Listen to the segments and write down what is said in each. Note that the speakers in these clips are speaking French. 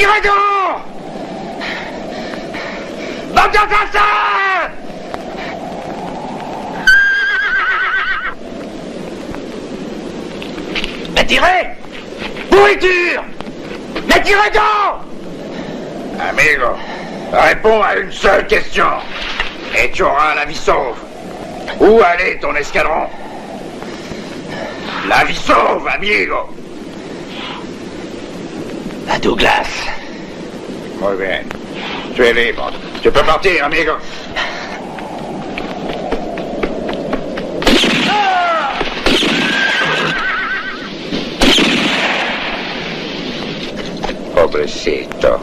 tirez donc! Bande d'assassins! Mais tirez! Pourriture! Mais tirez donc! Amigo, réponds à une seule question. Et tu auras la vie sauve. Où allait ton escadron? La vie sauve, amigo! À Douglas. Muy bien. Tu es libre. Tu peux partir, amigo. Pobrecito.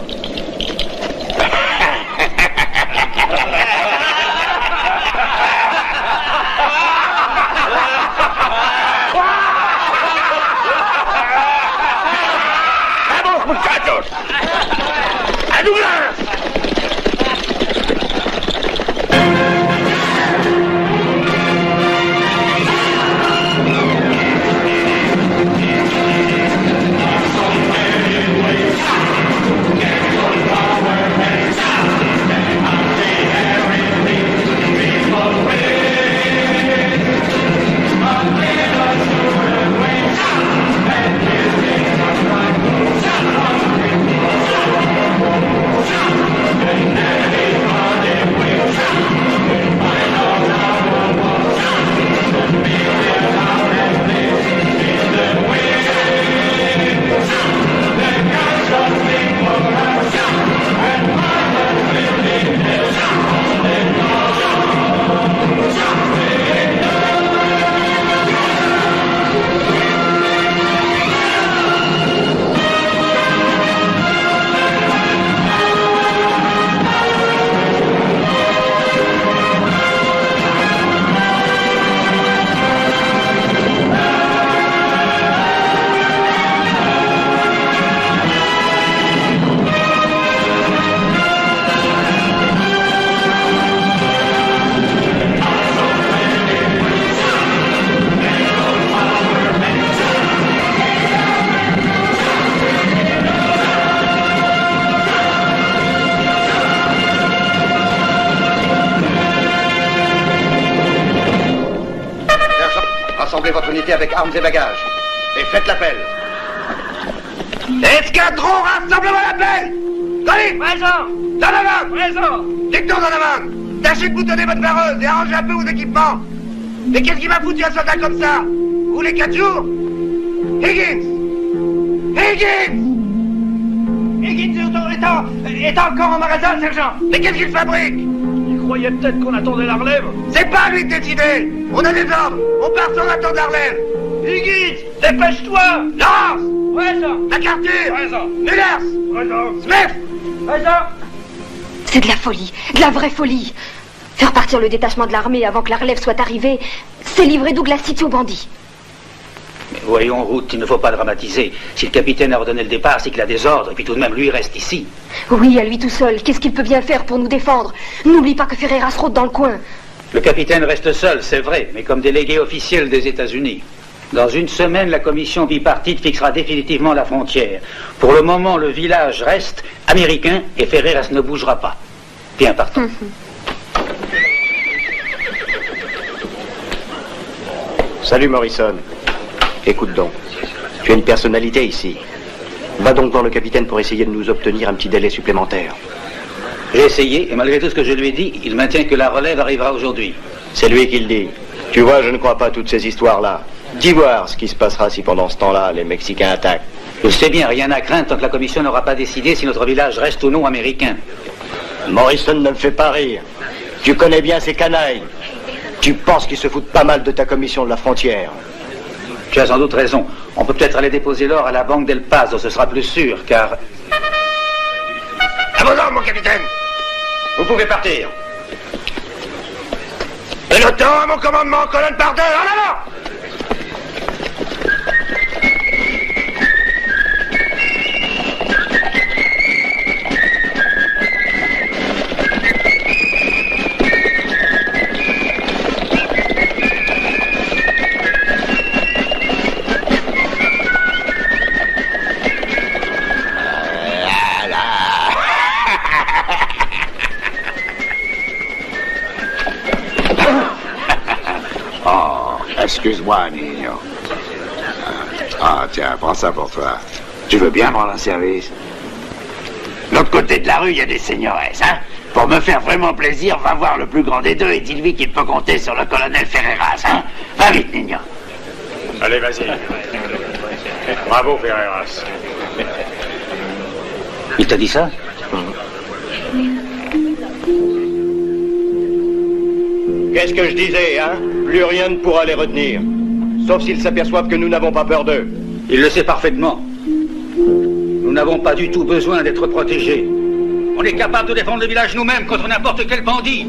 ¡Vamos, muchachos! ¡A Douglas! Rassemblez votre unité avec armes et bagages. Et faites l'appel. Escadron, rassemblement d'appel! Tony, présent! Donovan, présent! Victor Donovan, tâchez de boutonner votre vareuse et arrangez un peu vos équipements. Mais qu'est-ce qui m'a foutu un soldat comme ça? Vous voulez 4 jours? Higgins! Higgins! Higgins est encore en magasin, sergent! Mais qu'est-ce qu'il fabrique? Il croyait peut-être qu'on attendait la relève. C'est pas à lui de décider! On a des ordres! On part sans attendre la relève! Higgins, dépêche-toi! Lance! Présent! MacArthur! Présent! Mullers! Présent! Smith! Présent! C'est de la folie, de la vraie folie. Faire partir le détachement de l'armée avant que la relève soit arrivée, c'est livrer Douglas City aux bandits. Mais voyons, Route, il ne faut pas dramatiser. Si le capitaine a ordonné le départ, c'est qu'il a des ordres, et puis tout de même, lui, il reste ici. Oui, à lui tout seul, qu'est-ce qu'il peut bien faire pour nous défendre? N'oublie pas que Ferreras rôde dans le coin. Le capitaine reste seul, c'est vrai, mais comme délégué officiel des États-Unis. Dans une semaine, la commission bipartite fixera définitivement la frontière. Pour le moment, le village reste américain et Ferreras ne bougera pas. Bien, partons. Salut Morrison. Écoute donc, tu as une personnalité ici. Va donc voir le capitaine pour essayer de nous obtenir un petit délai supplémentaire. J'ai essayé, et malgré tout ce que je lui ai dit, il maintient que la relève arrivera aujourd'hui. C'est lui qui le dit. Tu vois, je ne crois pas à toutes ces histoires-là. Dis voir ce qui se passera si pendant ce temps-là, les Mexicains attaquent. Je sais bien, rien à craindre tant que la commission n'aura pas décidé si notre village reste ou non américain. Morrison ne me fait pas rire. Tu connais bien ces canailles. Tu penses qu'ils se foutent pas mal de ta commission de la frontière. Tu as sans doute raison. On peut peut-être aller déposer l'or à la banque d'El Paso, ce sera plus sûr, car... À vos ordres, mon capitaine! Vous pouvez partir. Et le temps à mon commandement, colonne par deux, en avant! Excuse-moi, Nino. Ah, tiens, prends ça pour toi. Tu veux bien me rendre un service? L'autre côté de la rue, il y a des seigneresses, hein? Pour me faire vraiment plaisir, va voir le plus grand des deux et dis-lui qu'il peut compter sur le colonel Ferreras, hein? Va vite, Nino. Allez, vas-y. Bravo, Ferreras. Il t'a dit ça? Qu'est-ce que je disais, hein? Plus rien ne pourra les retenir. Sauf s'ils s'aperçoivent que nous n'avons pas peur d'eux. Il le sait parfaitement. Nous n'avons pas du tout besoin d'être protégés. On est capable de défendre le village nous-mêmes contre n'importe quel bandit.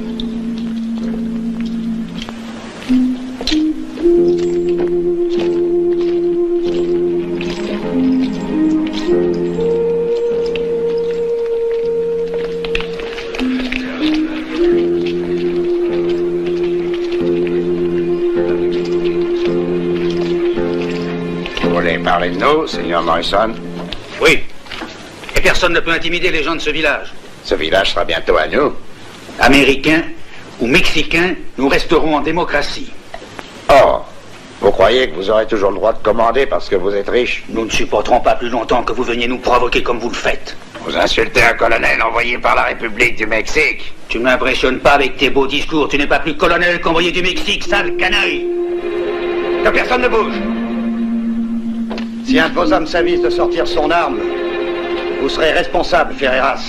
Vous voulez parler de nous, Seigneur Morrison? Oui. Et personne ne peut intimider les gens de ce village. Ce village sera bientôt à nous. Américains ou Mexicains, nous resterons en démocratie. Oh, vous croyez que vous aurez toujours le droit de commander parce que vous êtes riche? Nous ne supporterons pas plus longtemps que vous veniez nous provoquer comme vous le faites. Vous insultez un colonel envoyé par la République du Mexique. Tu ne m'impressionnes pas avec tes beaux discours. Tu n'es pas plus colonel qu'envoyé du Mexique, sale canaille. Que personne ne bouge. Si un de vos hommes s'avise de sortir son arme, vous serez responsable, Ferreras.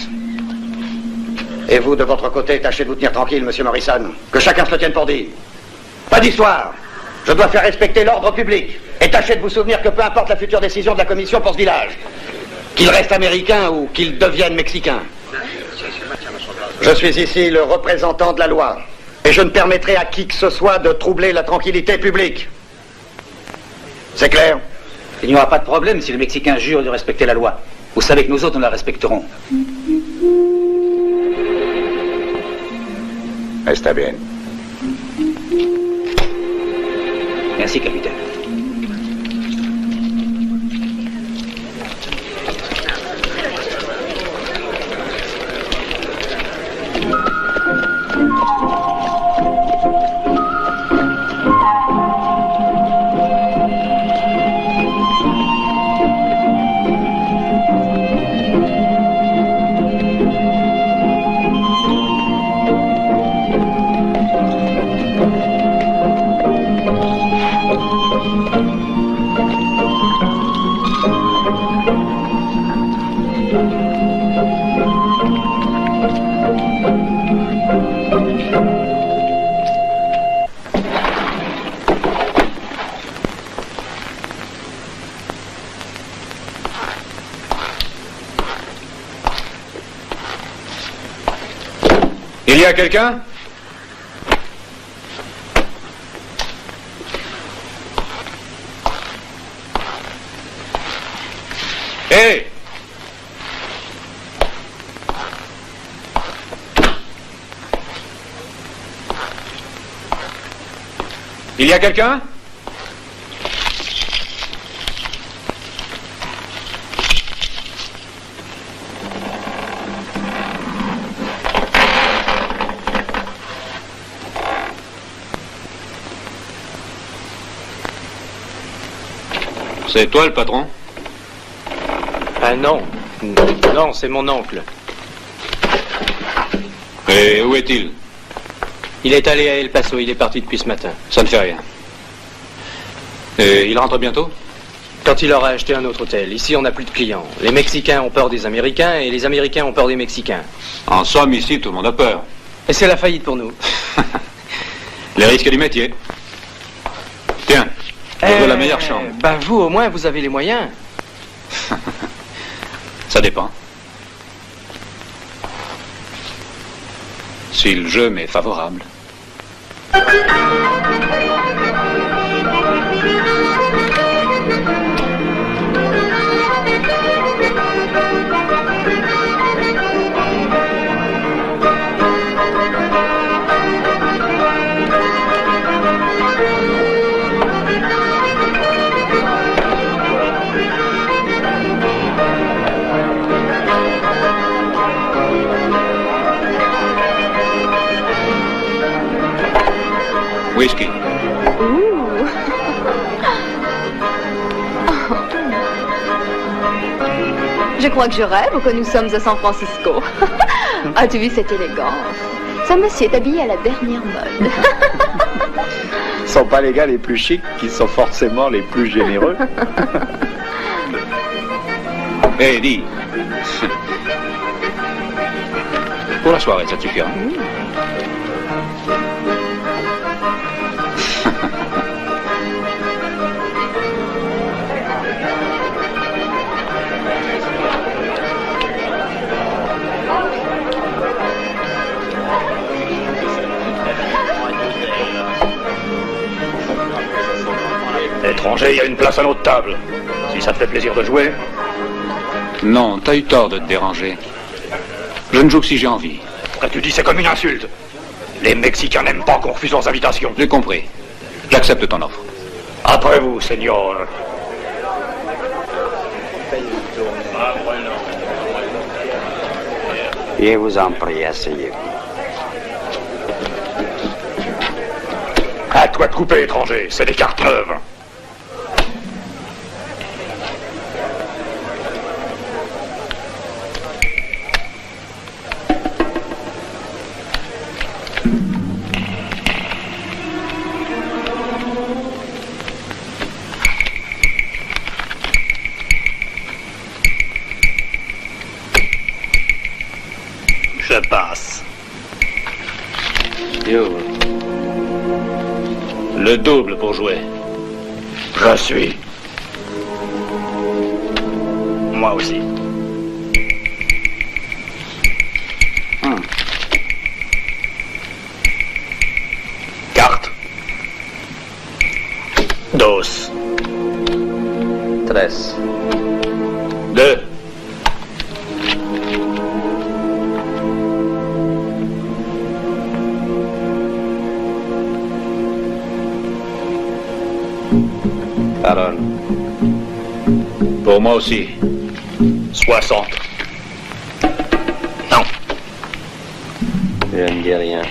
Et vous, de votre côté, tâchez de vous tenir tranquille, monsieur Morrison. Que chacun se le tienne pour dit. Pas d'histoire. Je dois faire respecter l'ordre public. Et tâchez de vous souvenir que peu importe la future décision de la commission pour ce village, qu'il reste américain ou qu'il devienne mexicain, je suis ici le représentant de la loi. Et je ne permettrai à qui que ce soit de troubler la tranquillité publique. C'est clair? Il n'y aura pas de problème si le Mexicain jure de respecter la loi. Vous savez que nous autres, nous la respecterons. Está bien. Merci, capitaine. Il y a quelqu'un? Hé! Il y a quelqu'un? C'est toi le patron? Ah non. Non, c'est mon oncle. Et où est-il? Il est allé à El Paso, il est parti depuis ce matin. Ça ne fait rien. Et il rentre bientôt? Quand il aura acheté un autre hôtel. Ici, on n'a plus de clients. Les Mexicains ont peur des Américains et les Américains ont peur des Mexicains. En somme, ici, tout le monde a peur. Et c'est la faillite pour nous. Les risques du métier. Tiens, je veux la meilleure chambre. Ben vous, au moins, vous avez les moyens. Ça dépend. Si le jeu m'est favorable. Whisky. Je crois que je rêve ou que nous sommes à San Francisco. As-tu vu cette élégance? Ce monsieur est habillé à la dernière mode. Ce sont pas les gars les plus chics qui sont forcément les plus généreux. Hé, dis. Pour la soirée, ça te suffira. Étranger, il y a une place à notre table. Si ça te fait plaisir de jouer. Non, t'as eu tort de te déranger. Je ne joue que si j'ai envie. Quand tu dis c'est comme une insulte. Les Mexicains n'aiment pas qu'on refuse leurs invitations. J'ai compris. J'accepte ton offre. Après vous, seigneur. Je vous en prie, asseyez-vous. À toi de couper, étranger. C'est des cartes neuves. Je passe. Le double pour jouer. Je suis. Moi aussi. Carte. Dos. 3. 2. Parole. Pour moi aussi. 60. Non. Je ne dis rien.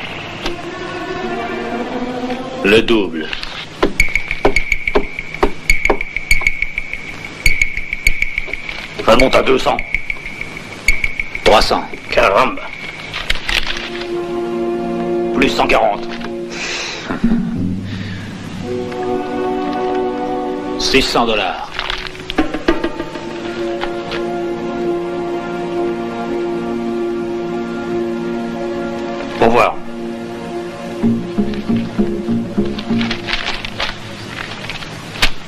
Le double. Je monte à 200. 300. Caramba. Plus 140. 600 $. Pour voir.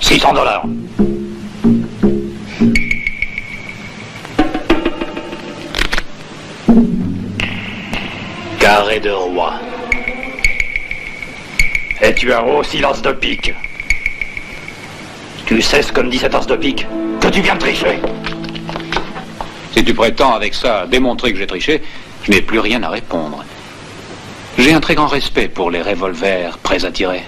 $600. Carré de roi. Et tu as aussi l'as de pique. Tu sais ce que me dit cet as de pique? Que tu viens de tricher. Si tu prétends avec ça démontrer que j'ai triché, je n'ai plus rien à répondre. J'ai un très grand respect pour les revolvers prêts à tirer.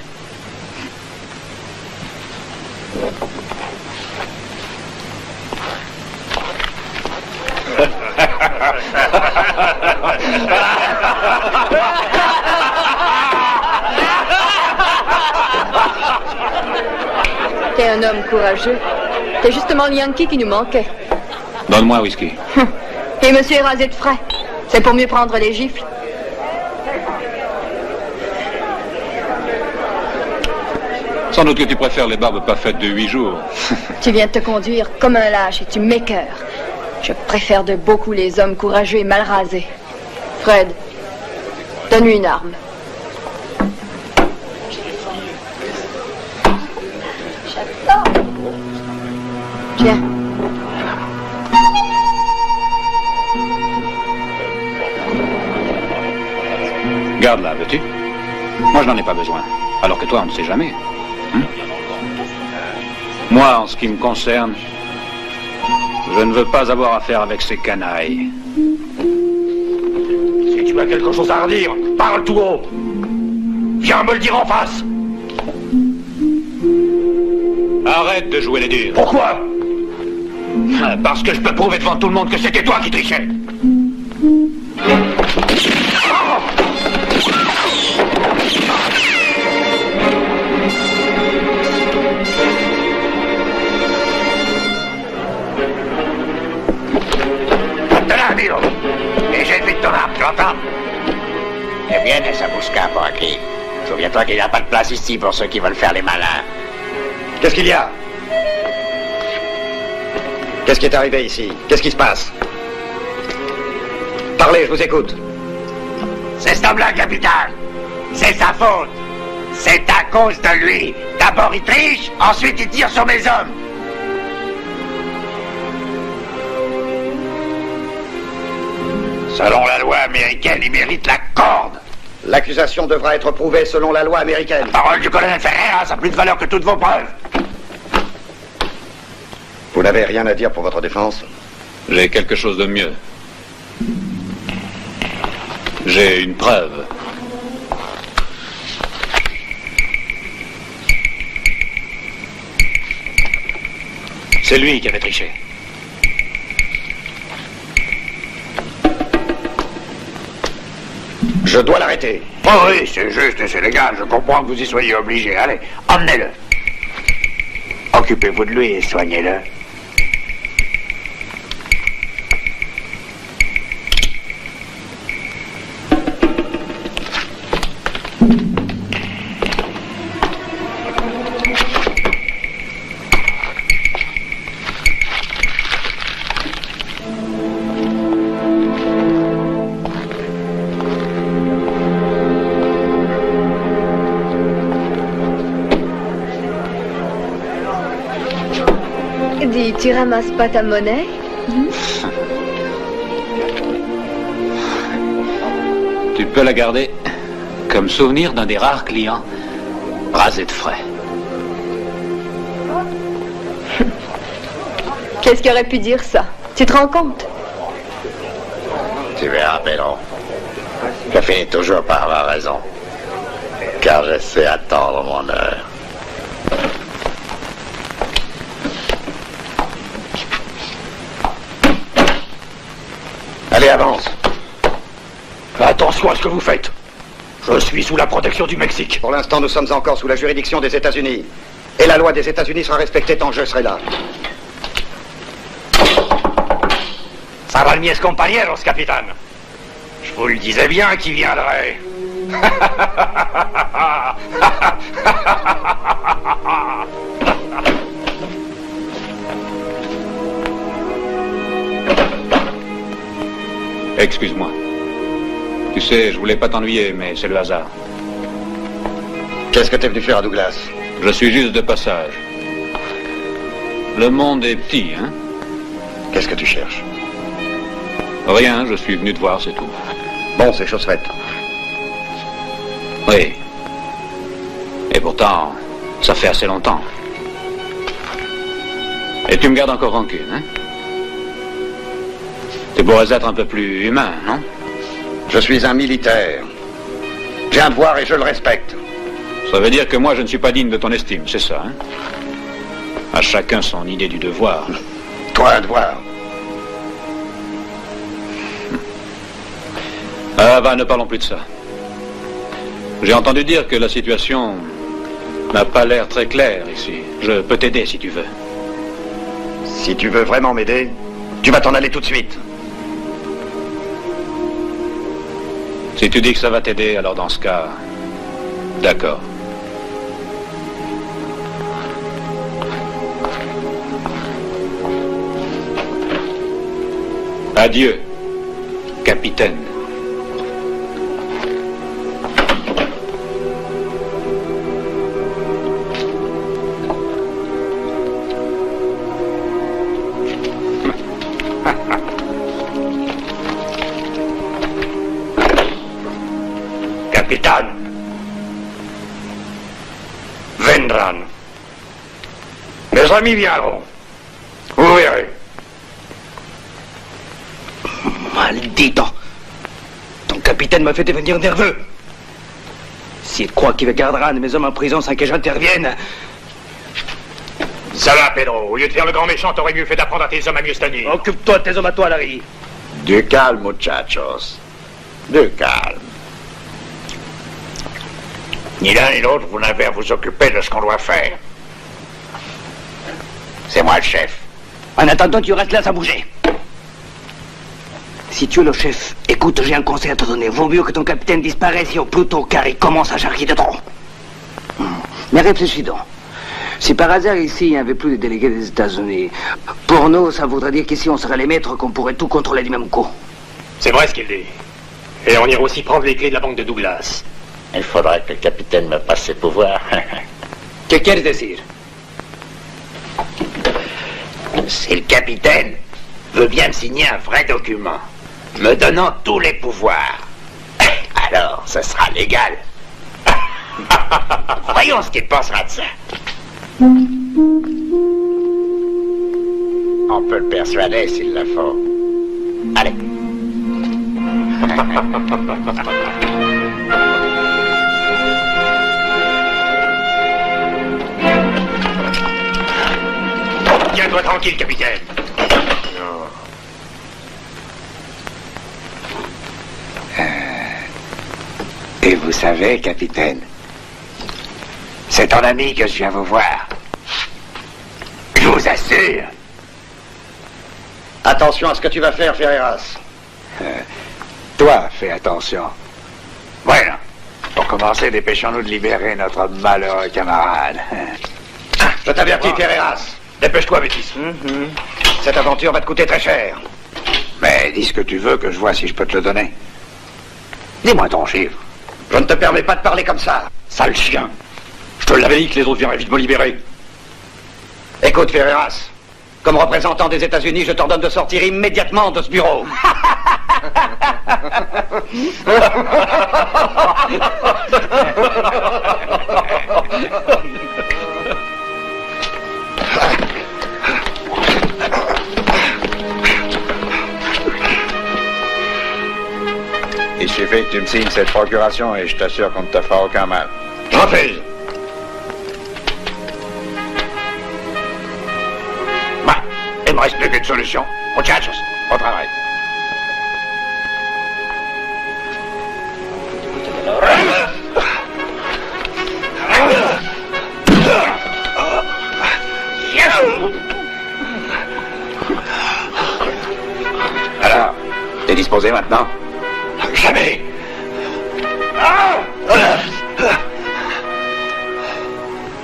T'es un homme courageux. T'es justement le Yankee qui nous manquait. Donne-moi un whisky. Et monsieur est rasé de frais. C'est pour mieux prendre les gifles. Sans doute que tu préfères les barbes pas faites de 8 jours. Tu viens de te conduire comme un lâche et tu m'écœures. Je préfère de beaucoup les hommes courageux et mal rasés. Fred, donne-lui une arme. Tiens. Garde-la, veux-tu? Moi, je n'en ai pas besoin. Alors que toi, on ne sait jamais. Moi, en ce qui me concerne, je ne veux pas avoir affaire avec ces canailles. Si tu as quelque chose à redire, parle tout haut. Viens me le dire en face. Arrête de jouer les durs. Pourquoi? Parce que je peux prouver devant tout le monde que c'était toi qui trichais. américaine et ça bousca pour qui. Souviens-toi qu'il n'y a pas de place ici pour ceux qui veulent faire les malins. Qu'est-ce qu'il y a? Qu'est-ce qui est arrivé ici? Qu'est-ce qui se passe? Parlez, je vous écoute. C'est cet homme-là, capitaine. C'est sa faute. C'est à cause de lui. D'abord il triche, ensuite il tire sur mes hommes. Selon la loi américaine, il mérite la corde. L'accusation devra être prouvée selon la loi américaine. La parole du colonel Ferreras a plus de valeur que toutes vos preuves. Vous n'avez rien à dire pour votre défense? J'ai quelque chose de mieux. J'ai une preuve. C'est lui qui avait triché. Je dois l'arrêter. Oh oui, c'est juste et c'est légal. Je comprends que vous y soyez obligé. Allez, emmenez-le. Occupez-vous de lui et soignez-le. Dis, tu ramasses pas ta monnaie? Tu peux la garder comme souvenir d'un des rares clients rasés de frais. Qu'est-ce qui aurait pu dire ça? Tu te rends compte? Tu verras, Pedro. Je finis toujours par avoir raison. Car je sais attendre mon heure. Allez, avance. Attention à ce que vous faites. Je suis sous la protection du Mexique. Pour l'instant, nous sommes encore sous la juridiction des États-Unis. Et la loi des États-Unis sera respectée tant que je serai là. Ça va mis compañeros, capitaine. Je vous le disais bien qui viendrait. Excuse-moi. Tu sais, je voulais pas t'ennuyer, mais c'est le hasard. Qu'est-ce que t'es venu faire à Douglas? Je suis juste de passage. Le monde est petit, hein? Qu'est-ce que tu cherches? Rien, je suis venu te voir, c'est tout. Bon, c'est chose faite. Oui. Et pourtant, ça fait assez longtemps. Et tu me gardes encore rancune, hein? Tu pourrais être un peu plus humain, non? Je suis un militaire. J'ai un devoir et je le respecte. Ça veut dire que moi, je ne suis pas digne de ton estime, c'est ça, hein? À chacun son idée du devoir. Toi, un devoir. Ah, ne parlons plus de ça. J'ai entendu dire que la situation n'a pas l'air très claire ici. Je peux t'aider si tu veux. Si tu veux vraiment m'aider, tu vas t'en aller tout de suite. Si tu dis que ça va t'aider, alors dans ce cas, d'accord. Adieu, capitaine. Capitaine. Vendrán. Mes amis viendront. Vous verrez. Maldito! Ton capitaine m'a fait devenir nerveux. S'il croit qu'il gardera mes hommes en prison sans que j'intervienne... Ça va, Pedro. Au lieu de faire le grand méchant, t'aurais mieux fait d'apprendre à tes hommes à mieux se tenir. Occupe-toi de tes hommes à toi, Larry. Du calme, muchachos. Du calme. Ni l'un ni l'autre, vous n'avez à vous occuper de ce qu'on doit faire. C'est moi le chef. En attendant, tu restes là sans bouger. Si tu es le chef, écoute, j'ai un conseil à te donner. Vaut mieux que ton capitaine disparaisse au plus tôt, car il commence à charrier de trop. Mais réfléchis donc. Si par hasard ici, il n'y avait plus de délégués des États-Unis, pour nous, ça voudrait dire qu'ici, on serait les maîtres, qu'on pourrait tout contrôler du même coup. C'est vrai ce qu'il dit. Et on ira aussi prendre les clés de la banque de Douglas. Il faudrait que le capitaine me passe ses pouvoirs. ¿Qué quieres decir? Si le capitaine veut bien me signer un vrai document, me donnant tous les pouvoirs, alors ce sera légal. Voyons ce qu'il pensera de ça. On peut le persuader s'il le faut. Allez. Tiens-toi tranquille, capitaine. Et vous savez, capitaine, c'est ton ami que je viens vous voir. Je vous assure. Attention à ce que tu vas faire, Ferreras. Toi, fais attention. Bueno, pour commencer, dépêchons-nous de libérer notre malheureux camarade. Je t'avertis, Ferreras. Dépêche-toi, Métis. Cette aventure va te coûter très cher. Mais dis ce que tu veux, que je vois si je peux te le donner. Dis-moi ton chiffre. Je ne te permets pas de parler comme ça. Sale chien. Je te l'avais dit que les autres viendraient vite me libérer. Écoute, Ferreras, comme représentant des États-Unis, je t'ordonne de sortir immédiatement de ce bureau. Il suffit que tu me signes cette procuration et je t'assure qu'on ne te fera aucun mal. J'en fais. Bah, il me reste plus qu'une solution. Muchachos, au travail. Alors, t'es disposé maintenant? Jamais.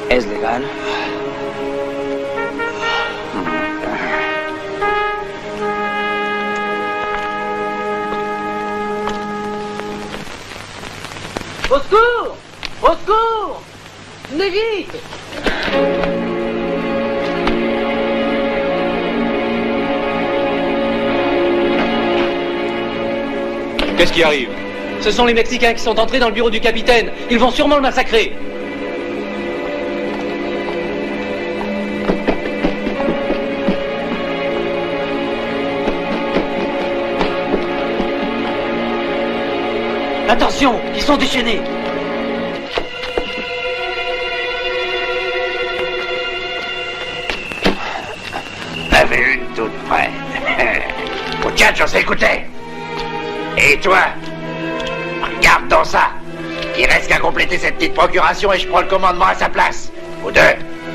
¿Es legal? Au secours! Au secours! Venez vite! Qu'est-ce qui arrive? Ce sont les Mexicains qui sont entrés dans le bureau du capitaine. Ils vont sûrement le massacrer. Attention, ils sont déchaînés. J'avais une toute près. Muchachos, écoutez. Et toi, regarde dans ça. Il reste qu'à compléter cette petite procuration et je prends le commandement à sa place. Vous deux,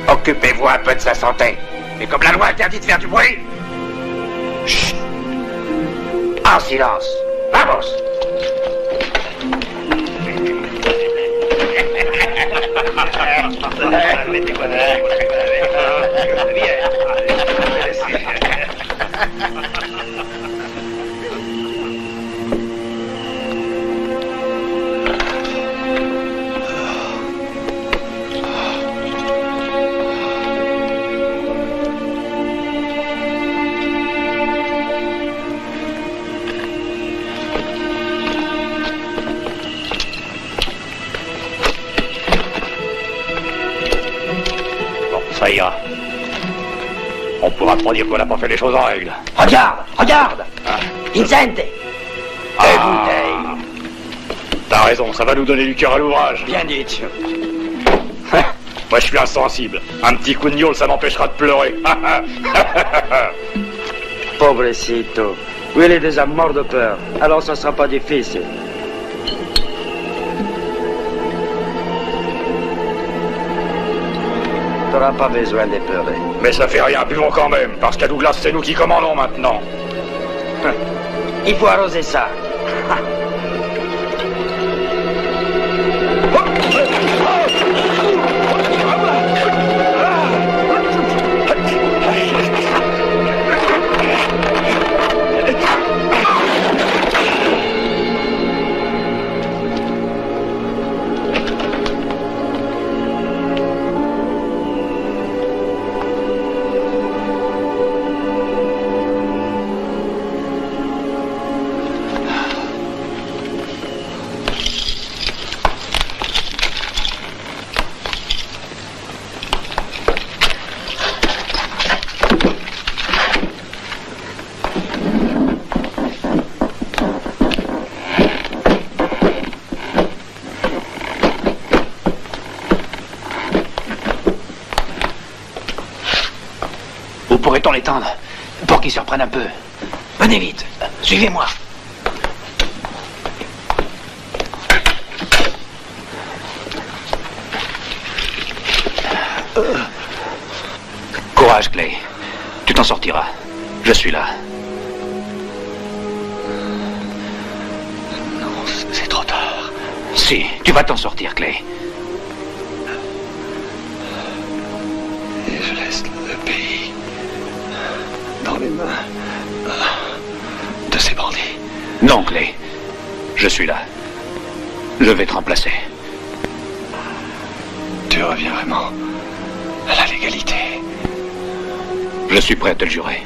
occupez-vous un peu de sa santé. Et comme la loi interdit de faire du bruit, chut, en silence. Vamos. Ça ira. On pourra pas dire qu'on n'a pas fait les choses en règle. Regarde, regarde! Vincente! T'as raison, ça va nous donner du cœur à l'ouvrage. Bien dit, monsieur. Moi, je suis insensible. Un petit coup de gnôle, ça m'empêchera de pleurer. Pobrecito. Lui, il est déjà mort de peur. Alors, ça sera pas difficile. T'auras pas besoin de pleurer. Mais ça fait rien, buvons quand même, parce qu'à Douglas, c'est nous qui commandons maintenant. Il faut arroser ça. Pourrait-on l'étendre pour qu'il se reprenne un peu? Venez vite, suivez-moi. Courage, Clay. Tu t'en sortiras. Je suis là. Non, c'est trop tard. Si, tu vas t'en sortir, Clay. Et je laisse le pays dans les mains de ces bandits. Non, Clay. Je suis là. Je vais te remplacer. Tu reviens vraiment à la légalité. Je suis prêt à te le jurer.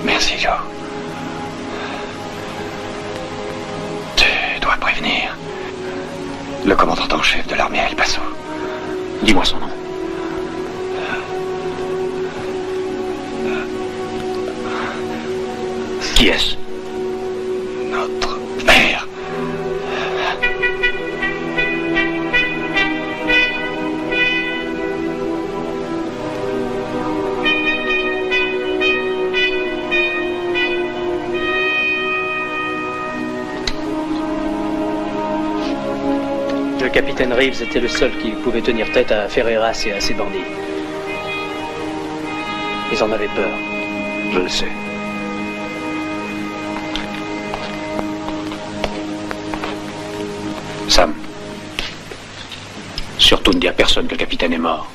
Merci, Joe. Tu dois prévenir le commandant en chef de l'armée à El Paso. Dis-moi son nom. Qui est-ce? Notre père. Le capitaine Reeves était le seul qui pouvait tenir tête à Ferreras et à ses bandits. Ils en avaient peur. Je le sais. Sam, surtout ne dis à personne que le capitaine est mort.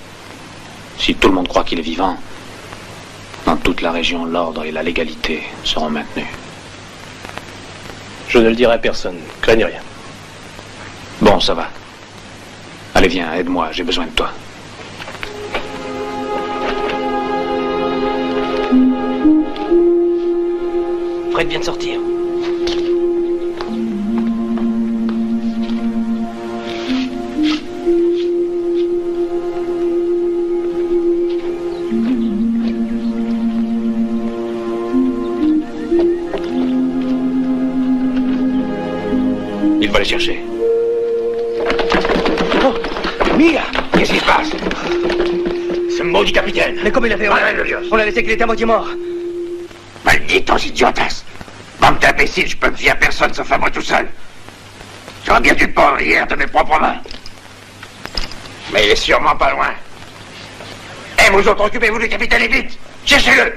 Si tout le monde croit qu'il est vivant, dans toute la région, l'ordre et la légalité seront maintenus. Je ne le dirai à personne. Craignez rien. Bon, ça va. Allez, viens, aide-moi, j'ai besoin de toi. Fred vient de sortir. Il va les chercher. Oh, Mia! Qu'est-ce qui se passe? Ce maudit capitaine! Mais comme il a fait, on l'a laissé qu'il était à moitié mort. Malditos idiotas! Bande d'imbéciles, je peux me fier à personne sauf à moi tout seul. J'aurais bien dû prendre hier de mes propres mains. Mais il est sûrement pas loin. Eh, vous autres, occupez-vous du capitaine et vite! Cherchez-le!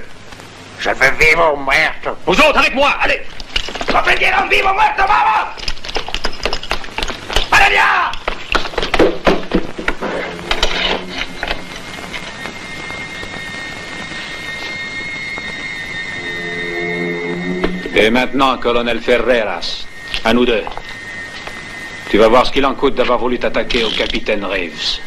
Je veux vivre ou muerto. Vous autres, avec moi! Allez! Comprendiendo vivo muerto, vamos! Allez, viens! Et maintenant, colonel Ferreras, à nous deux. Tu vas voir ce qu'il en coûte d'avoir voulu t'attaquer au capitaine Reeves.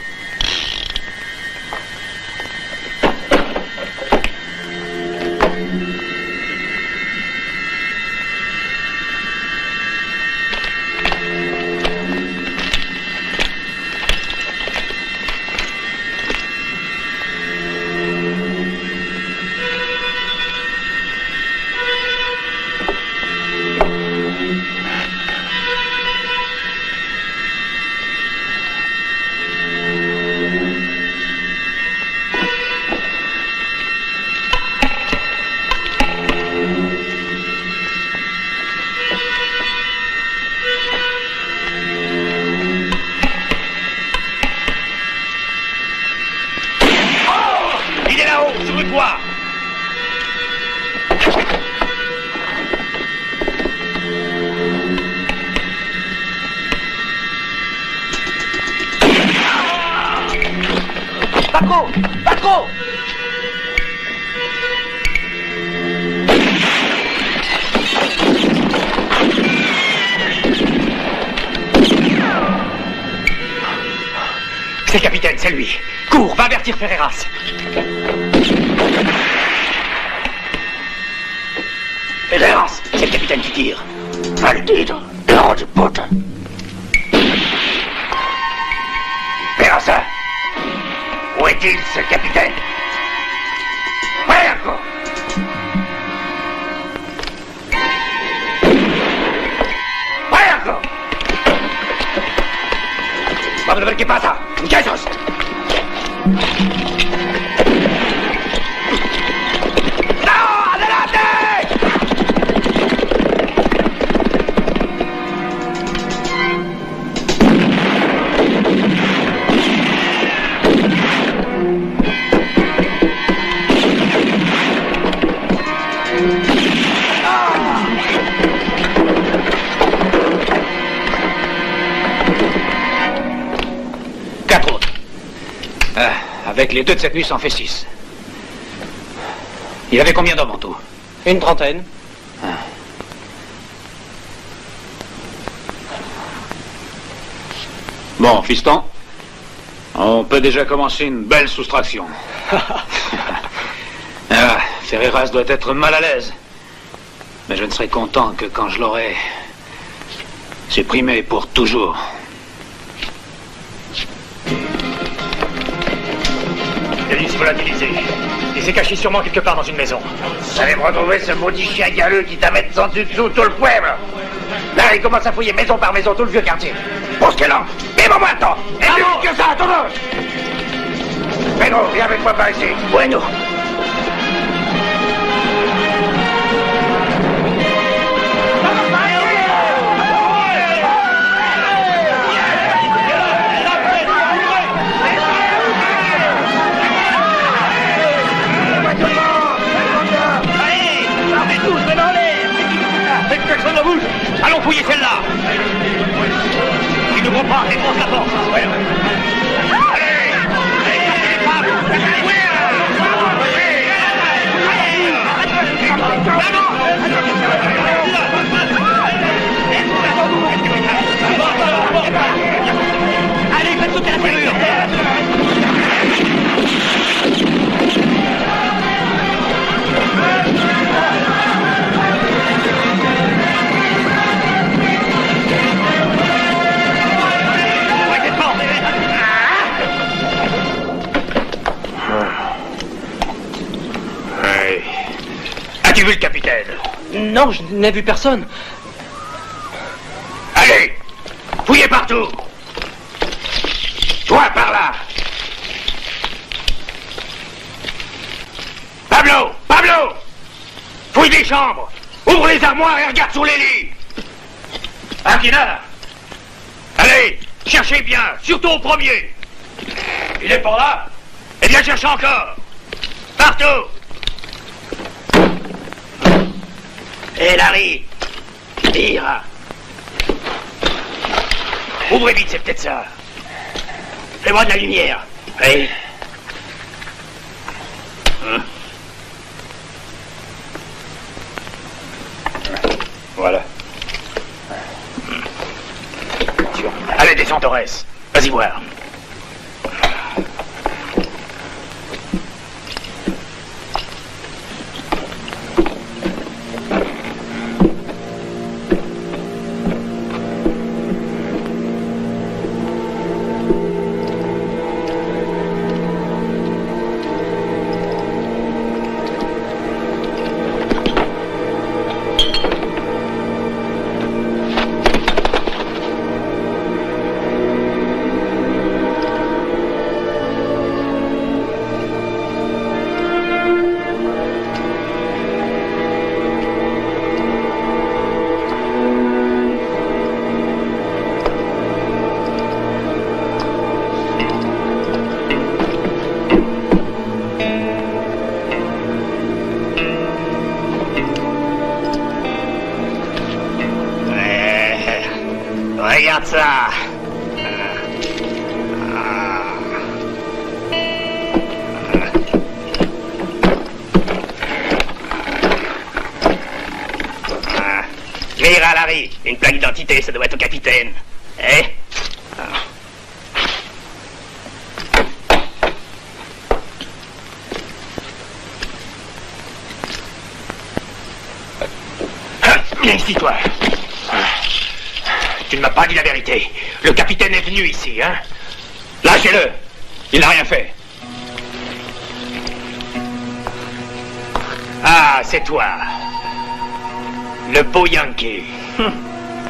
C'est le capitaine, c'est lui. Cours, va avertir Ferreras. Ferreras, c'est le capitaine qui tire. Maldito, hijo de puta. Ferreras, où est-il, ce capitaine? Fuego! Fuego! Vamos a ver qué pasa, muchachos. ¡No! ¡Adelante! Avec les deux de cette nuit, ça en fait 6. Il y avait combien d'hommes en tout? Une trentaine. Bon, fiston, on peut déjà commencer une belle soustraction. Ferreras doit être mal à l'aise. Mais je ne serai content que quand je l'aurai supprimé pour toujours. Denis volatilisé. Il s'est caché sûrement quelque part dans une maison. Vous allez me retrouver ce maudit chien galeux qui t'a mettre sans dessus dessous tout le pueblo. Là, il commence à fouiller maison par maison tout le vieux quartier. Pour ce qu'elle a. Vive moi maintenant. Et plus vite que ça, todos. Pedro, viens avec moi par ici. Bueno. Personne ne bouge. Allons fouiller celle-là. Il ne voit pas, défonce la porte. Ouais. Allez, allez, faites sauter la serrure. As-tu vu le capitaine? Non, je n'ai vu personne. Allez, fouillez partout. Toi, par là. Pablo, fouille des chambres. Ouvre les armoires et regarde sous les lits. Aquina, allez, cherchez bien, surtout au premier. Il est pas là? Eh bien, cherche encore. Partout. Et Larry, tire. Ouvrez vite, c'est peut-être ça. Fais-moi de la lumière. Oui. Voilà. Allez, descends, Torres. Vas-y voir. Regarde ça. Lire à Larry. Une plaque d'identité, ça doit être au capitaine. Eh? Viens ici, toi. Tu ne m'as pas dit la vérité. Le capitaine est venu ici, hein? Lâchez-le. Il n'a rien fait. Ah, c'est toi. Le beau Yankee.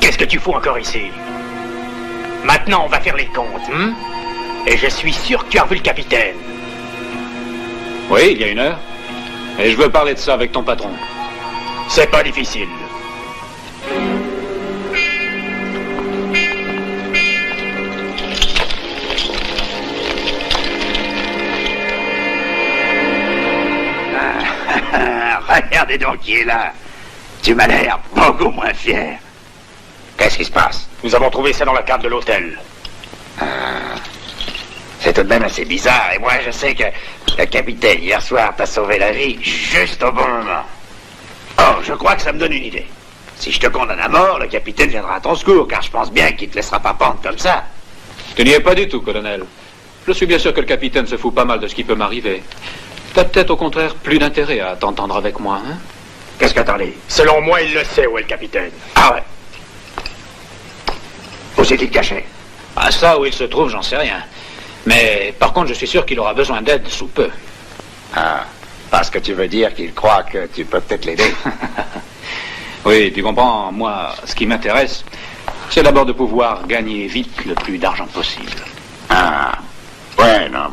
Qu'est-ce que tu fous encore ici? Maintenant, on va faire les comptes, hein? Et je suis sûr que tu as revu le capitaine. Oui, il y a 1 heure. Et je veux parler de ça avec ton patron. C'est pas difficile. Regardez donc qui est là. Tu m'as l'air beaucoup moins fier. Qu'est-ce qui se passe? Nous avons trouvé ça dans la carte de l'hôtel. C'est tout de même assez bizarre. Et moi, je sais que le capitaine, hier soir, t'a sauvé la vie juste au bon moment. Oh, je crois que ça me donne une idée. Si je te condamne à mort, le capitaine viendra à ton secours, car je pense bien qu'il te laissera pas pendre comme ça. Tu n'y es pas du tout, colonel. Je suis bien sûr que le capitaine se fout pas mal de ce qui peut m'arriver. T'as peut-être au contraire plus d'intérêt à t'entendre avec moi, hein? Qu'est-ce que t'en dis? Selon moi, il le sait où est le capitaine. Ah ouais. Où s'est-il caché? Ah, ça, où il se trouve, j'en sais rien. Mais par contre, je suis sûr qu'il aura besoin d'aide sous peu. Ah, parce que tu veux dire qu'il croit que tu peux peut-être l'aider? Oui, tu comprends, moi, ce qui m'intéresse, c'est d'abord de pouvoir gagner vite le plus d'argent possible. Ah, bueno.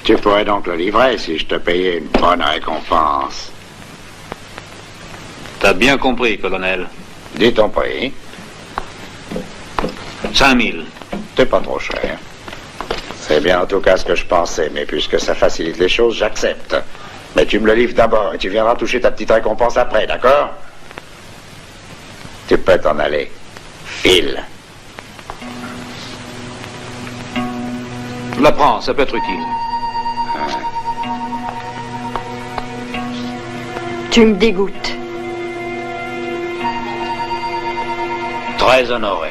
Tu pourrais donc le livrer si je te payais une bonne récompense. T'as bien compris, colonel. Dis ton prix. 5000. C'est pas trop cher. C'est bien en tout cas ce que je pensais, mais puisque ça facilite les choses, j'accepte. Mais tu me le livres d'abord et tu viendras toucher ta petite récompense après, d'accord? Tu peux t'en aller. File. Je la prends, ça peut être utile. Tu me dégoûtes. Très honoré.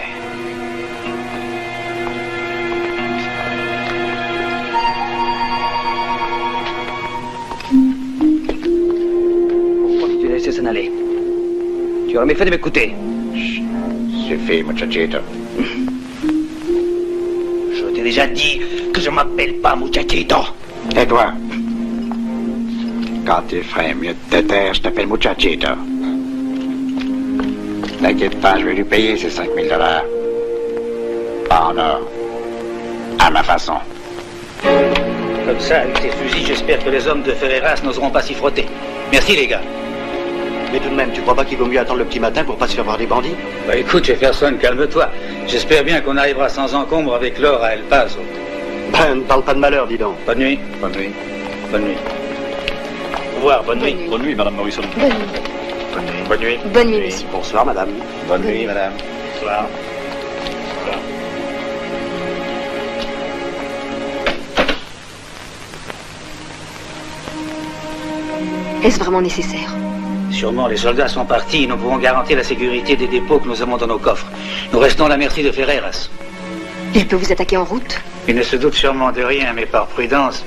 Pourquoi tu laissé s'en aller? Tu aurais mieux fait de m'écouter. Suffit, muchachito. Je t'ai déjà dit que je m'appelle pas muchachito. Et toi? Quand tu ferais mieux de te taire, je t'appelle muchachito. T'inquiète pas, je vais lui payer ces 5000 $. Pas en or. À ma façon. Comme ça, avec ces fusils, j'espère que les hommes de Ferreras n'oseront pas s'y frotter. Merci, les gars. Mais tout de même, tu crois pas qu'il vaut mieux attendre le petit matin pour pas se faire voir des bandits? Bah écoute, Jefferson, calme-toi. J'espère bien qu'on arrivera sans encombre avec l'or à El Paso. Ben, ne parle pas de malheur, dis donc. Bonne nuit. Bonne nuit. Bonne nuit. Au revoir, bonne nuit. Bonne nuit, Madame Morrison. Bonne nuit. Bonne nuit. Bonne nuit, monsieur. Bonsoir, madame. Bonne nuit, madame. Bonsoir. Est-ce vraiment nécessaire? Sûrement, les soldats sont partis. Nous pouvons garantir la sécurité des dépôts que nous avons dans nos coffres. Nous restons à la merci de Ferreras. Il peut vous attaquer en route? Il ne se doute sûrement de rien, mais par prudence,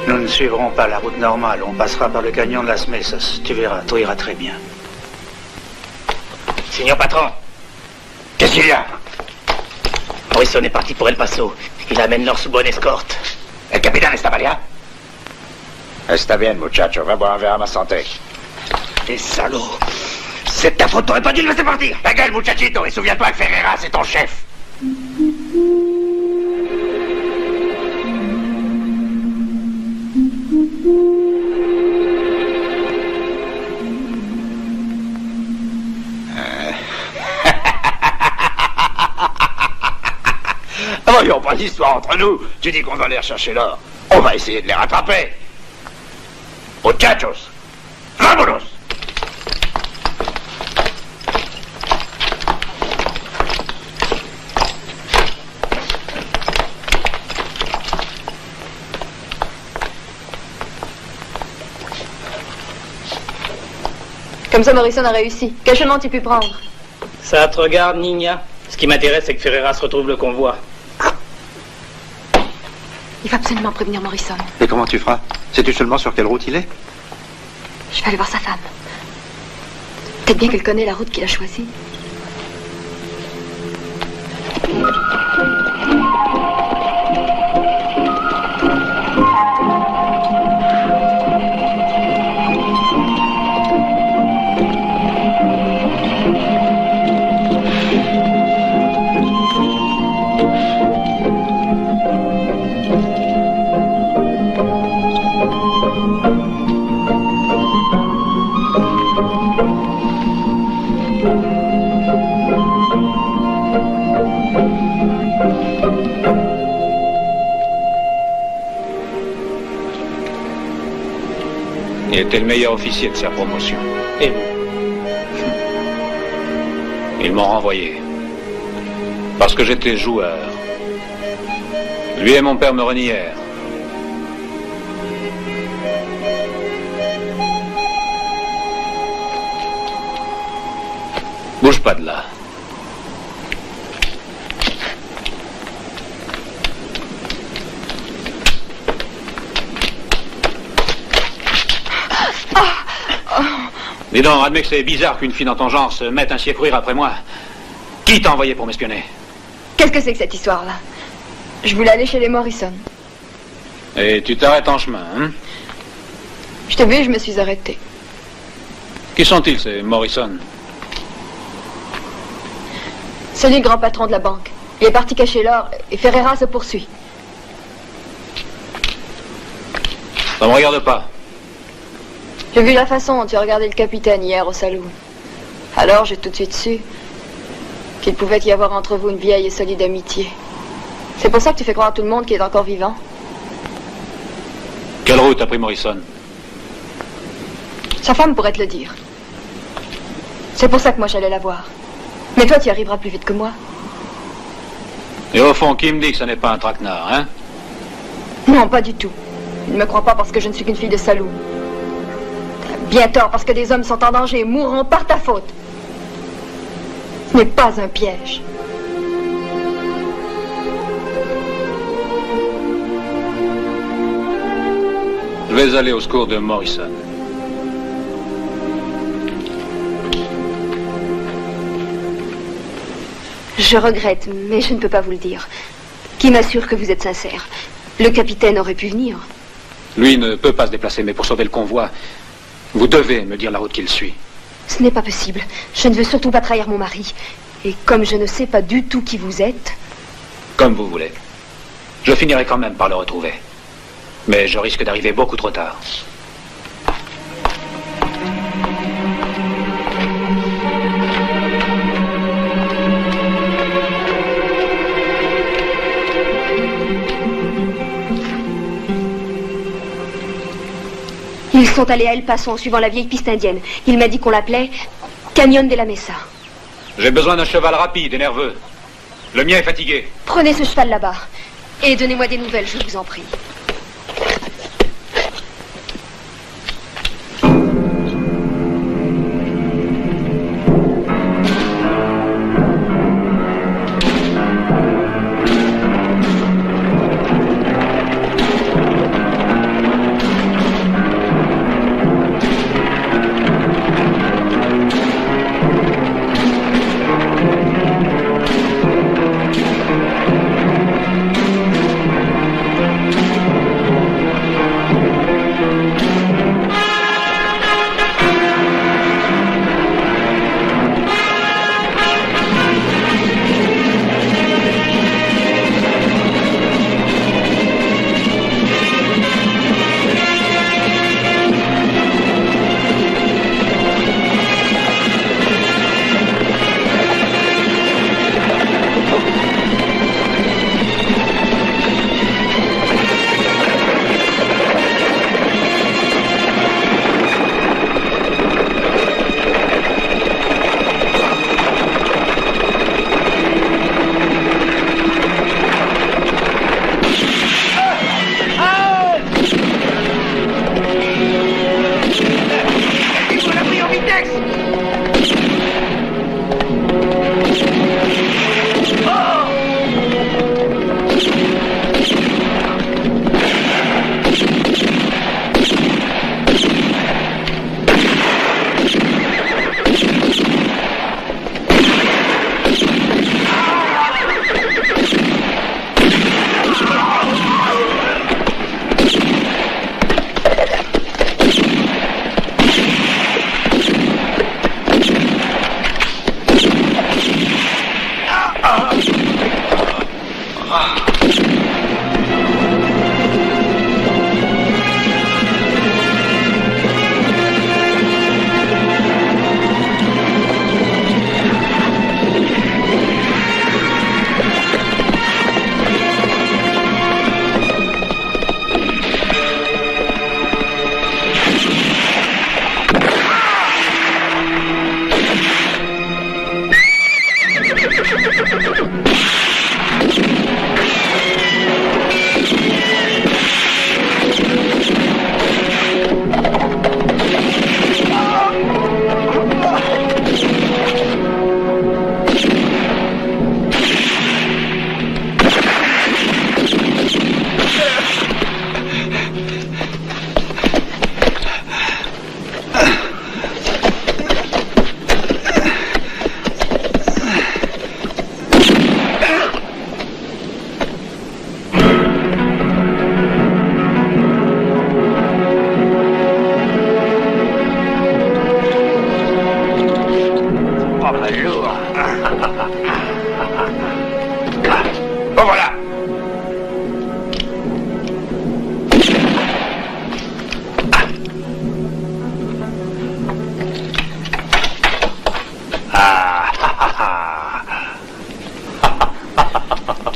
nous ne suivrons pas la route normale. On passera par le canyon de Las Mesas. Tu verras, tout ira très bien. Signor patron, Qu'est-ce qu'il y a? Morrison est parti pour El Paso. Il amène l'or sous bonne escorte. El capitaine está bien? Está bien, muchacho. Va boire un verre à ma santé. Les salauds. C'est ta faute, t'aurais pas dû le laisser partir. Ta gueule, muchachito, et souviens-toi que Ferreras, c'est ton chef. Voyons pas d'histoire entre nous. Tu dis qu'on va aller rechercher l'or. On va essayer de les rattraper. Muchachos, vámonos. Comme ça, Morrison a réussi. Quel chemin tu pu prendre? Ça te regarde, Nina. Ce qui m'intéresse, c'est que Ferreras retrouve le convoi. Il faut absolument prévenir Morrison. Et comment tu feras? Sais-tu seulement sur quelle route il est? Je vais aller voir sa femme. Peut-être bien qu'elle connaît la route qu'il a choisie. Il était le meilleur officier de sa promotion. Et vous? Ils m'ont renvoyé. Parce que j'étais joueur. Lui et mon père me renièrent. Bouge pas de là. Dis donc, admets que c'est bizarre qu'une fille dans ton genre se mette ainsi à courir après moi. Qui t'a envoyé pour m'espionner? Qu'est-ce que c'est que cette histoire-là? Je voulais aller chez les Morrison. Et tu t'arrêtes en chemin, hein? Je t'ai vu et je me suis arrêtée. Qui sont-ils, ces Morrison? C'est lui le grand patron de la banque. Il est parti cacher l'or et Ferreira se poursuit. Ça me regarde pas. J'ai vu la façon dont tu as regardé le capitaine hier au saloon. Alors j'ai tout de suite su qu'il pouvait y avoir entre vous une vieille et solide amitié. C'est pour ça que tu fais croire à tout le monde qu'il est encore vivant. Quelle route a pris Morrison? Sa femme pourrait te le dire. C'est pour ça que moi j'allais la voir. Mais toi tu y arriveras plus vite que moi. Et au fond, qui me dit que ce n'est pas un traquenard, hein? Non, pas du tout. Il ne me croit pas parce que je ne suis qu'une fille de saloon. T'as bien tort parce que des hommes sont en danger et mourront par ta faute. Ce n'est pas un piège. Je vais aller au secours de Morrison. Je regrette, mais je ne peux pas vous le dire. Qui m'assure que vous êtes sincère? Le capitaine aurait pu venir. Lui ne peut pas se déplacer, mais pour sauver le convoi, vous devez me dire la route qu'il suit. Ce n'est pas possible. Je ne veux surtout pas trahir mon mari. Et comme je ne sais pas du tout qui vous êtes... Comme vous voulez. Je finirai quand même par le retrouver. Mais je risque d'arriver beaucoup trop tard. Ils sont allés à El Paso en suivant la vieille piste indienne. Il m'a dit qu'on l'appelait Canyon de la Mesa. J'ai besoin d'un cheval rapide et nerveux. Le mien est fatigué. Prenez ce cheval là-bas. Et donnez-moi des nouvelles, je vous en prie.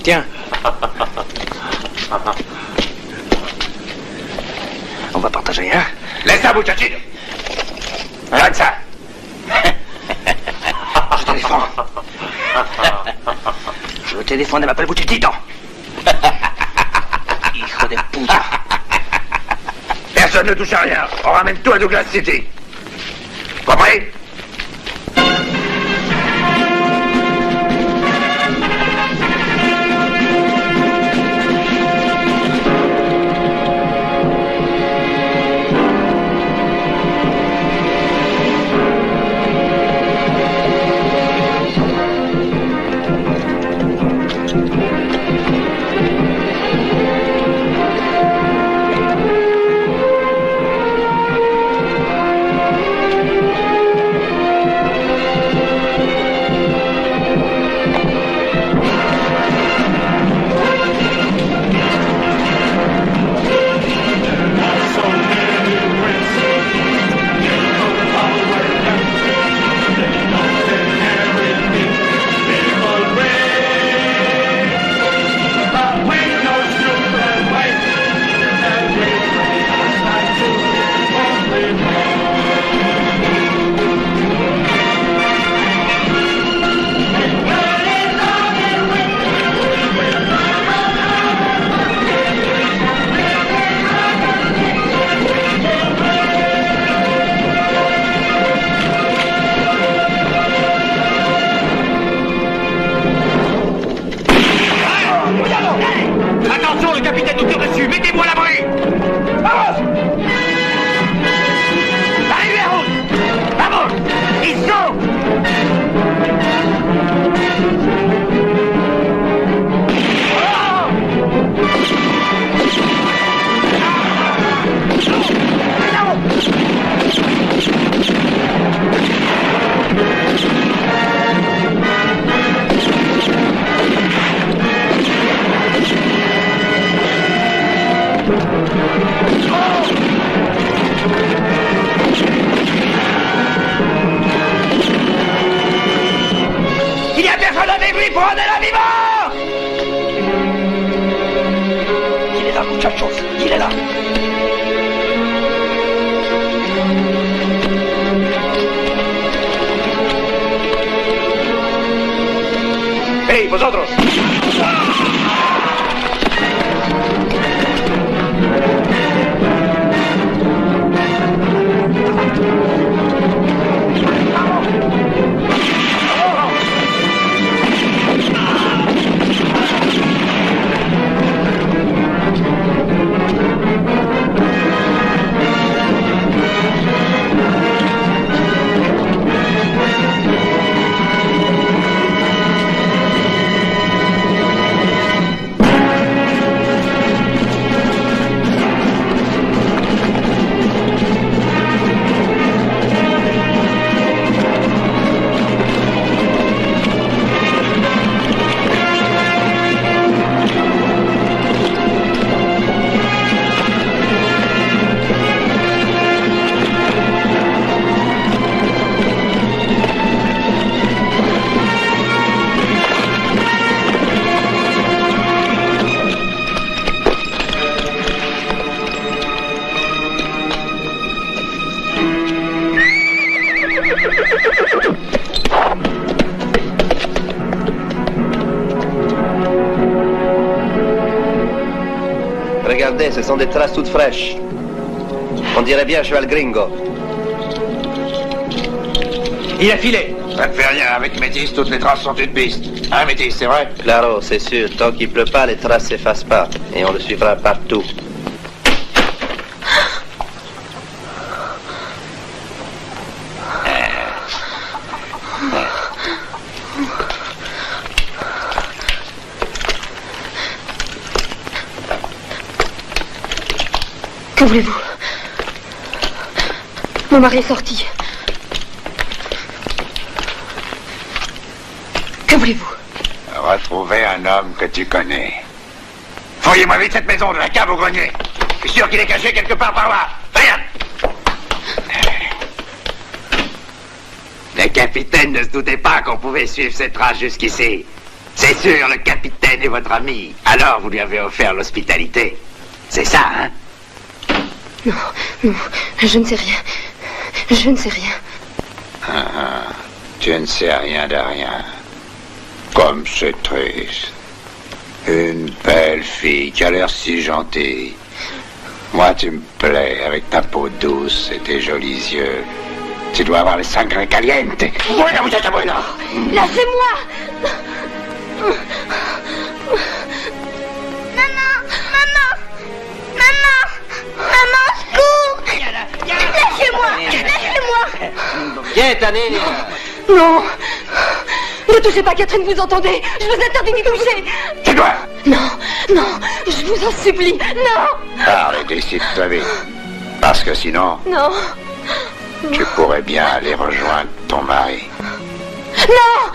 Tiens. On va partager, hein? Laisse ça, muchachito. Arrête ça. Je te défends. Je te défends de m'appeler muchachito. Hijo de puta. Personne ne touche à rien. On ramène tout à Douglas City. Compris? ¡Perdónela viva! Guílela, muchachos, guílela. ¡Hey, vosotros! Regardez, ce sont des traces toutes fraîches. On dirait bien cheval gringo. Il a filé. Ça ne fait rien. Avec Métis, toutes les traces sont une piste. Hein, Métis, c'est vrai? Claro, c'est sûr. Tant qu'il pleut pas, les traces s'effacent pas. Et on le suivra partout. Que voulez-vous? Mon mari est sorti. Que voulez-vous? Retrouver un homme que tu connais. Fouillez-moi vite cette maison, de la cave au grenier. Je suis sûr qu'il est caché quelque part par là. Rien. Le capitaine ne se doutait pas qu'on pouvait suivre ces traces jusqu'ici. C'est sûr, le capitaine est votre ami. Alors vous lui avez offert l'hospitalité. C'est ça, hein? Non, non, je ne sais rien. Je ne sais rien. Tu ne sais rien de rien. Comme c'est triste. Une belle fille qui a l'air si gentille. Moi, tu me plais avec ta peau douce et tes jolis yeux. Tu dois avoir le sangre caliente. Voilà, muchacha, voilà. Lâchez-moi! Maman! Maman! Maman! Maman, secours! Lâchez-moi! Lâchez-moi! Viens, Tanine. Non! Ne touchez pas, Catherine, vous entendez? Je vous interdis d'y toucher! Tu dois! Non, non, je vous en supplie, non! Parle et décide-toi vite. Parce que sinon, Non! tu pourrais bien aller rejoindre ton mari. Non!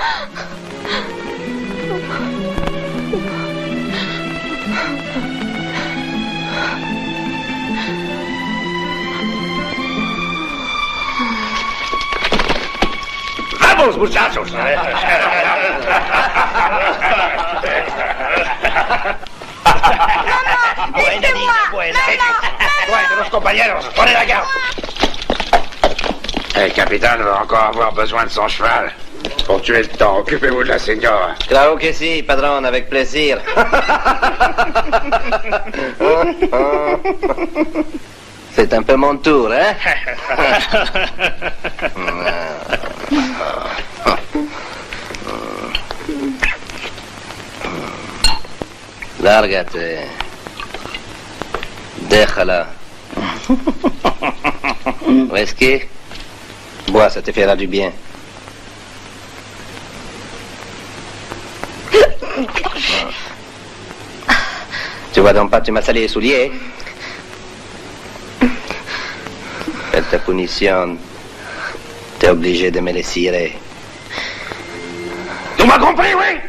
Vamos, muchachos. Ouais, de los compañeros, prenez la garde. Le capitaine va encore avoir besoin de son cheval. Pour tuer le temps, occupez-vous de la señora. Claro que si, padrón, avec plaisir. C'est un peu mon tour, hein? Lárgate. Déjala. Whisky? Bois, ça te fera du bien. Tu vois donc pas, tu m'as sali les souliers. Fais ta punition. T'es obligé de me les cirer. Tu m'as compris, oui?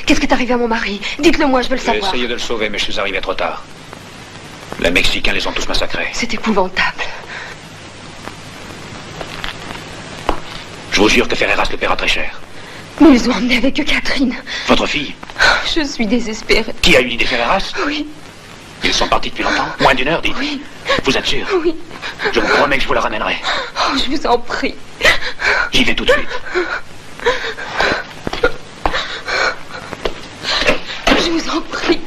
Qu'est-ce qui est arrivé à mon mari? Dites-le moi, je veux le J'ai savoir. essayé de le sauver, mais je suis arrivé trop tard. Les Mexicains les ont tous massacrés. C'est épouvantable. Je vous jure que Ferreras le paiera très cher. Mais ils ont emmené avec eux Catherine. Votre fille? Je suis désespérée. Qui a une idée Ferreras? Oui. Ils sont partis depuis longtemps? Moins d'une heure, dites. Oui. Vous êtes sûr? Oui. Je vous promets que je vous la ramènerai. Oh, je vous en prie. J'y vais tout de suite. Je vous en prie.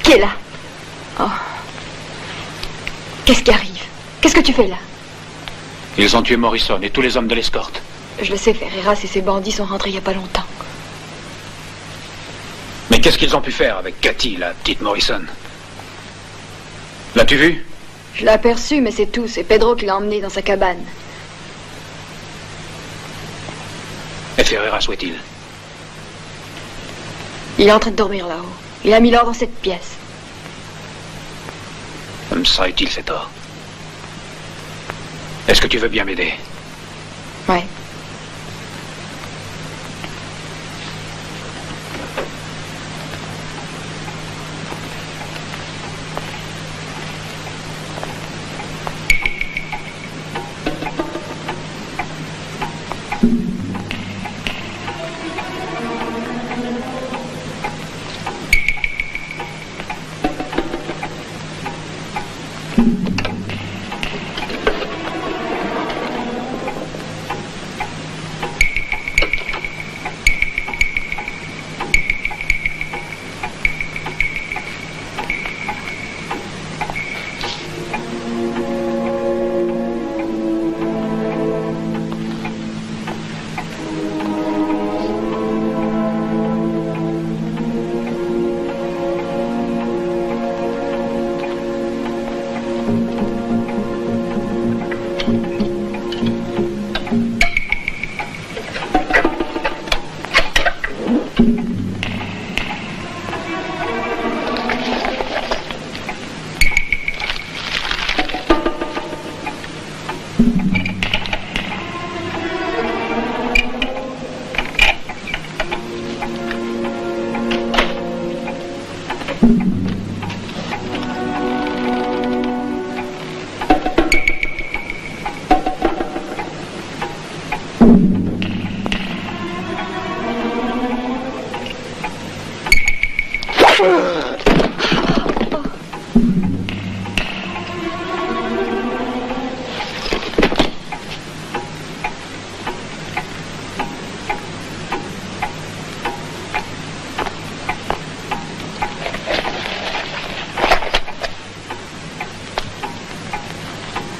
Qui est là? Oh. Qu'est-ce qui arrive? Qu'est-ce que tu fais là? Ils ont tué Morrison et tous les hommes de l'escorte. Je le sais, Ferreras et ses bandits sont rentrés il n'y a pas longtemps. Mais qu'est-ce qu'ils ont pu faire avec Cathy, la petite Morrison? L'as-tu vu? Je l'ai aperçu, mais c'est tout. C'est Pedro qui l'a emmené dans sa cabane. Et Ferreras, où est-il? Il est en train de dormir là-haut. Il a mis l'ordre dans cette pièce. Comme ça est-il fait tort. Est-ce que tu veux bien m'aider? Ouais.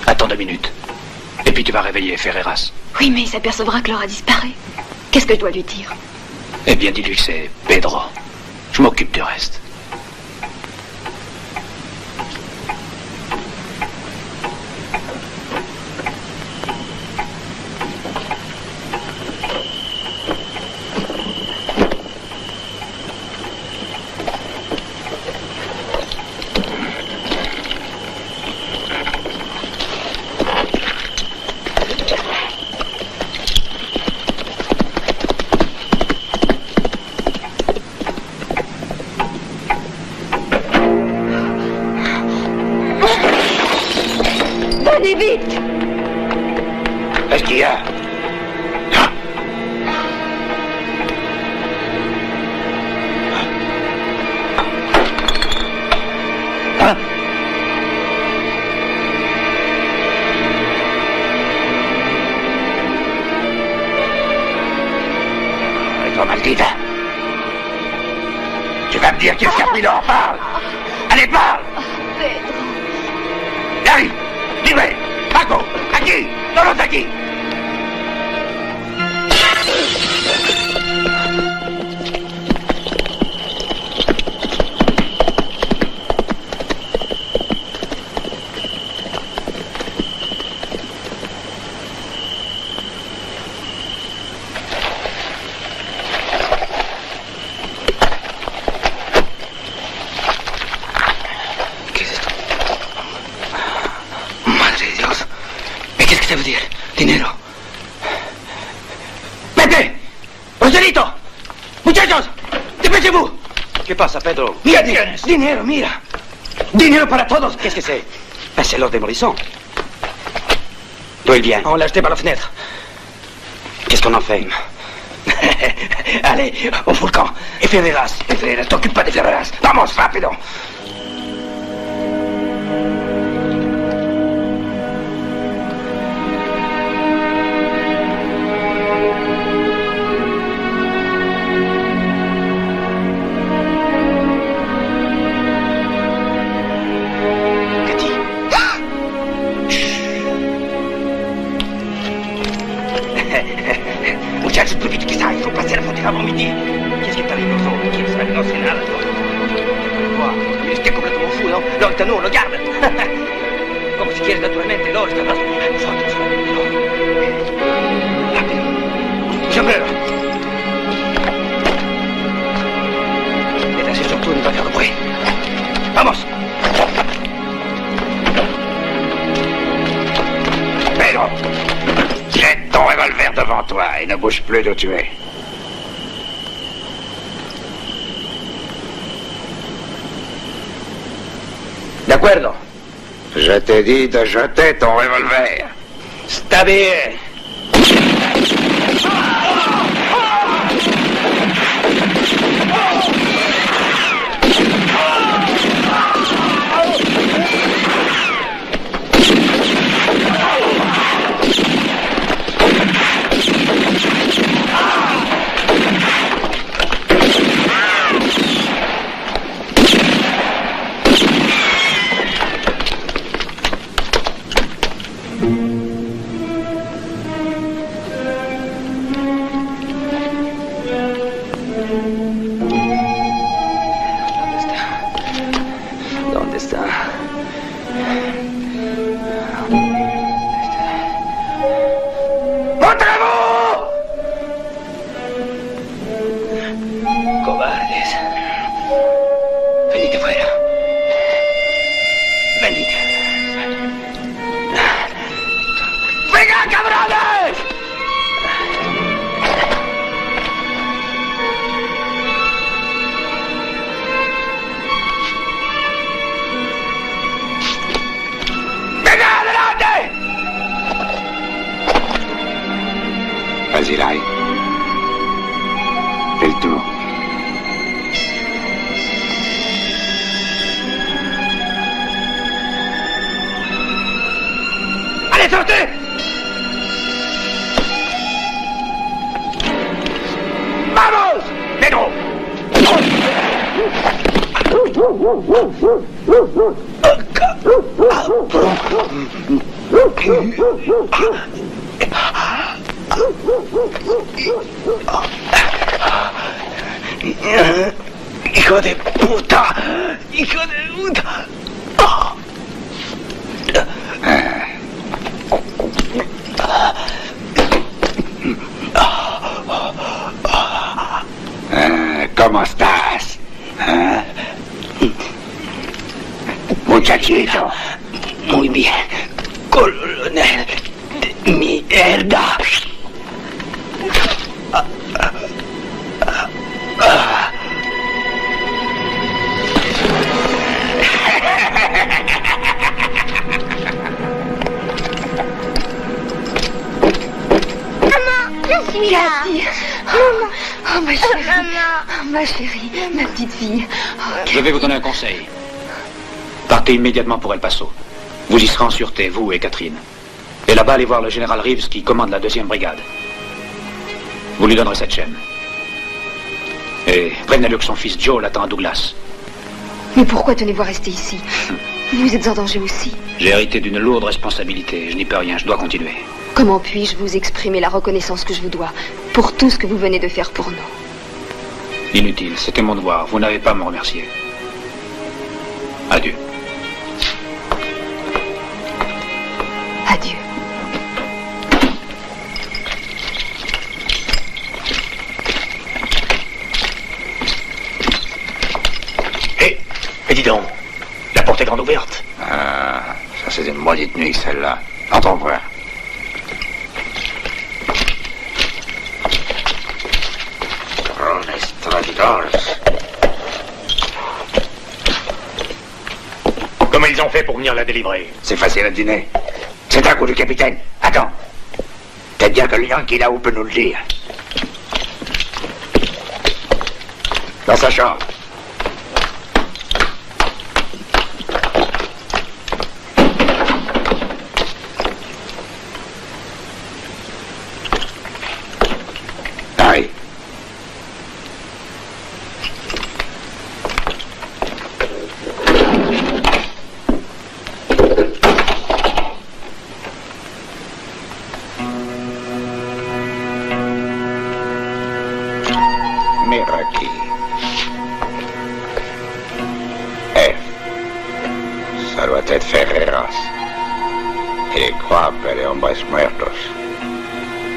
Attends 2 minutes. Et puis tu vas réveiller Ferreras. Oui, mais il s'apercevra que Laura disparaît. Qu'est-ce que je dois lui dire? Eh bien, dis-lui que c'est Pedro. Je m'occupe du reste. Venez vite! Qu'est-ce qu'il y a? Hein? Toi, maldita! Tu vas me dire qu'est-ce qu'a pris l'or? Parle! Allez, parle! Gary! Dime! Paco! Aquí! Todos aquí! ¿Qué debe decir? Dinero. ¡Vete! ¡Roselito! ¡Muchachos! ¡Dépêchez-vous! ¿Qué pasa, Pedro? Mira, dinero, mira. Dinero para todos. Qu'est-ce que c'est? Ben, c'est l'or des Morrison. D'où il vient? On l'a acheté par la fenêtre. Qu'est-ce qu'on en fait? Allez, au volcan. Et Ferreras, t'occupe pas de Ferreras. Vamos, rápido. Lontano, lo guarda. Come si chiede naturalmente, loro stanno forte. Rapido. Sombrero. Et así surtout, ne pas faire de bruit. Vamos. Pedro, jette ton revolver devant toi et ne bouge plus d'où tu es. D'accordo. Je t'ai dit de jeter ton revolver. Sta bien. Vas-y, Larry. Fais le tour. Allez, sortez! Vamos! Pedro! Hijo de puta! Hijo de puta! ¿Cómo estás? Muchachito. Muy bien, coronel de mierda. Oh, ma chérie. Oh, ma chérie, ma petite fille. Oh, Je vais vous donner un conseil. Partez immédiatement pour El Paso. Vous y serez en sûreté, vous et Catherine. Et là-bas, allez voir le général Reeves qui commande la 2e brigade. Vous lui donnerez cette chaîne. Et prévenez-le que son fils Joe l'attend à Douglas. Mais pourquoi tenez-vous à rester ici? Vous êtes en danger aussi. J'ai hérité d'une lourde responsabilité. Je n'y peux rien, je dois continuer. Comment puis-je vous exprimer la reconnaissance que je vous dois pour tout ce que vous venez de faire pour nous? Inutile, c'était mon devoir. Vous n'avez pas à me remercier. Adieu. Adieu. Hé, mais dis donc, la porte est grande ouverte. Ah, ça c'est une maudite nuit celle-là. Entrons voir. Comment ils ont fait pour venir la délivrer? C'est facile à deviner. C'est un coup du capitaine. Attends. Peut-être bien que le Yankee là-haut peut nous le dire. Dans sa chambre. Harry. Mira aquí. Peut-être Ferreras. Et les croix, les hombres muertos.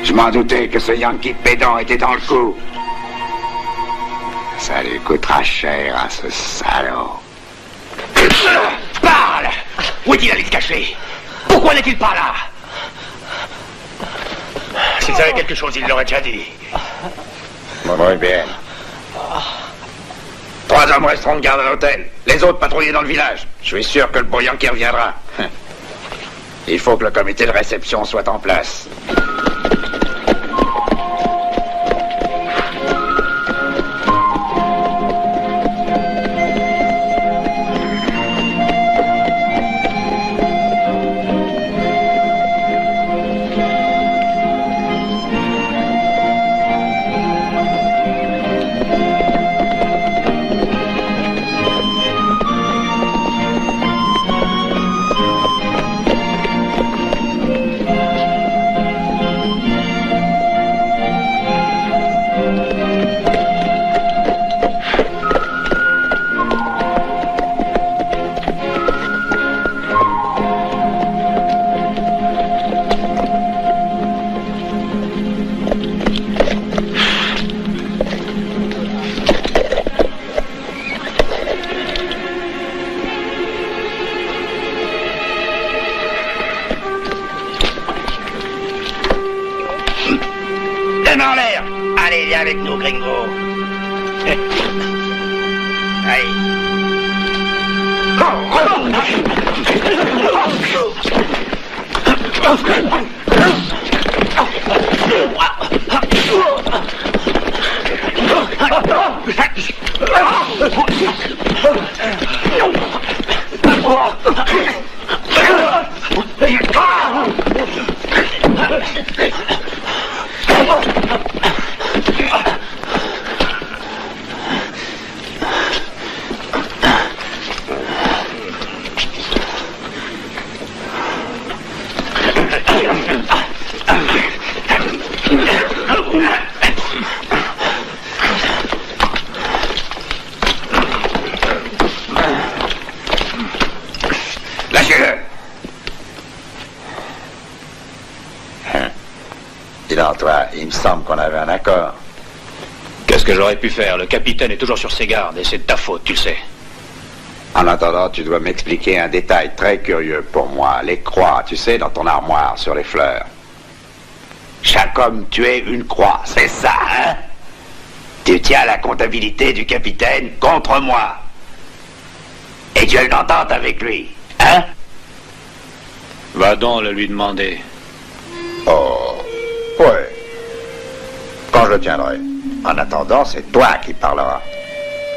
Je m'en doutais que ce Yankee pédant était dans le coup. Ça lui coûtera cher à ce salaud. Parle! Où est-il allé se cacher? Pourquoi n'est-il pas là? S'il savait quelque chose, il l'aurait déjà dit. Muy bien. 3 hommes resteront de garde à l'hôtel. Les autres patrouiller dans le village. Je suis sûr que le beau Yankee reviendra. Il faut que le comité de réception soit en place. En l'air. Allez, viens avec nous, gringo. Allez. Lâchez-le. Dis donc, toi, il me semble qu'on avait un accord. Qu'est-ce que j'aurais pu faire? Le capitaine est toujours sur ses gardes et c'est de ta faute, tu le sais. En attendant, tu dois m'expliquer un détail très curieux pour moi. Les croix, tu sais, dans ton armoire, sur les fleurs. Chaque homme tuait une croix, c'est ça, hein? Tu tiens la comptabilité du capitaine contre moi. Et tu as une entente avec lui, hein? Va donc le lui demander. Oh, ouais. Quand je le tiendrai. En attendant, c'est toi qui parleras.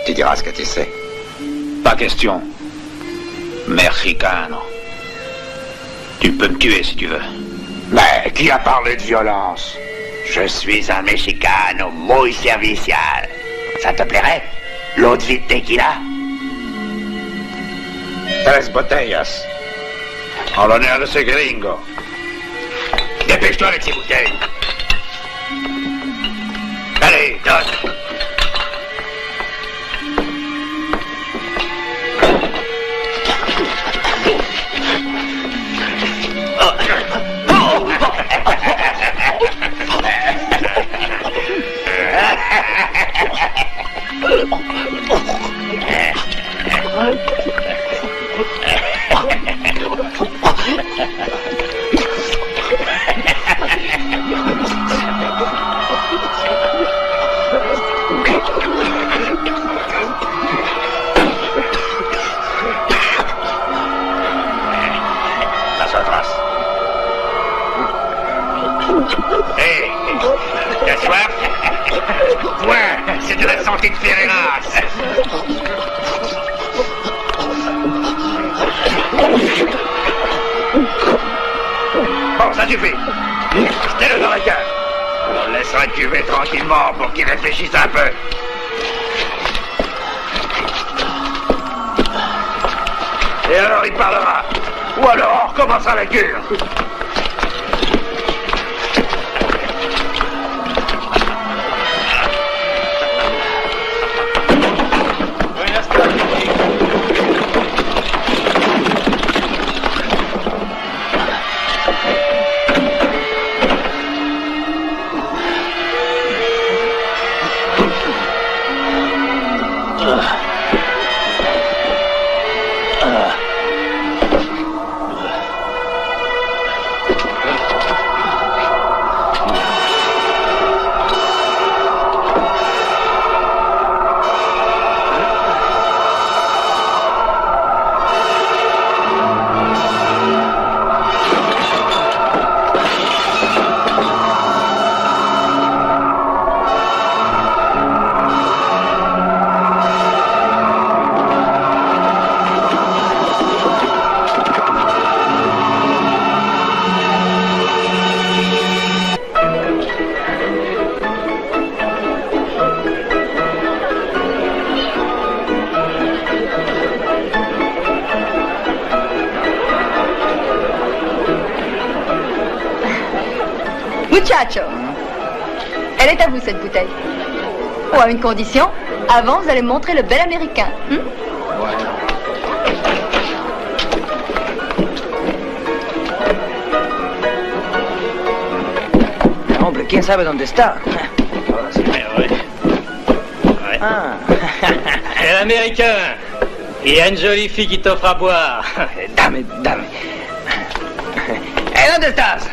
Tu diras ce que tu sais. Pas question. Mexicano. Tu peux me tuer si tu veux. Mais qui a parlé de violence? Je suis un Mexicano muy servicial. Ça te plairait? L'eau de vie de tequila? 13 botellas. En l'honneur de ce gringo. Dépêche-toi avec ces bouteilles. Allez, donne. Hé, t'as soif? Ouais, c'est de la santé de Ferreras. Bon, ça suffit. Jetez-le dans la cave. On le laissera cuver tranquillement pour qu'il réfléchisse un peu. Et alors il parlera. Ou alors on recommencera la cure. Muchacho, elle est à vous, cette bouteille. Ou à une condition, avant, vous allez me montrer le bel américain. Hombre, ¿quién sabe dónde está? Ah. L'américain. Il y a une jolie fille qui t'offre à boire. Dame. ¿Dónde estás?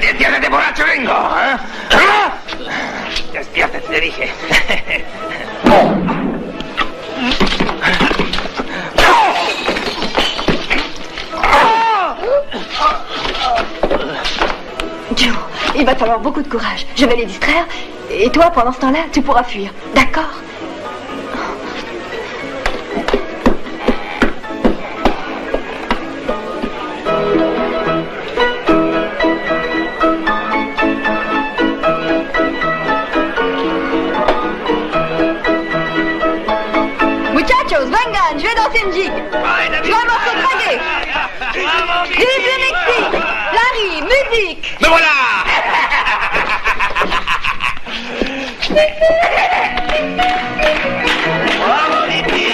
Despiértate, borracho, vengo. Despiértate, te dije. Joe, il va te falloir beaucoup de courage. Je vais les distraire. Et toi, pendant ce temps-là, tu pourras fuir. D'accord? Muchachos, vengan, je vais danser une gigue. Je veux un morceau de reggae. Vive le Mexique. Larry, musique. Me voilà. Bravo, Liti.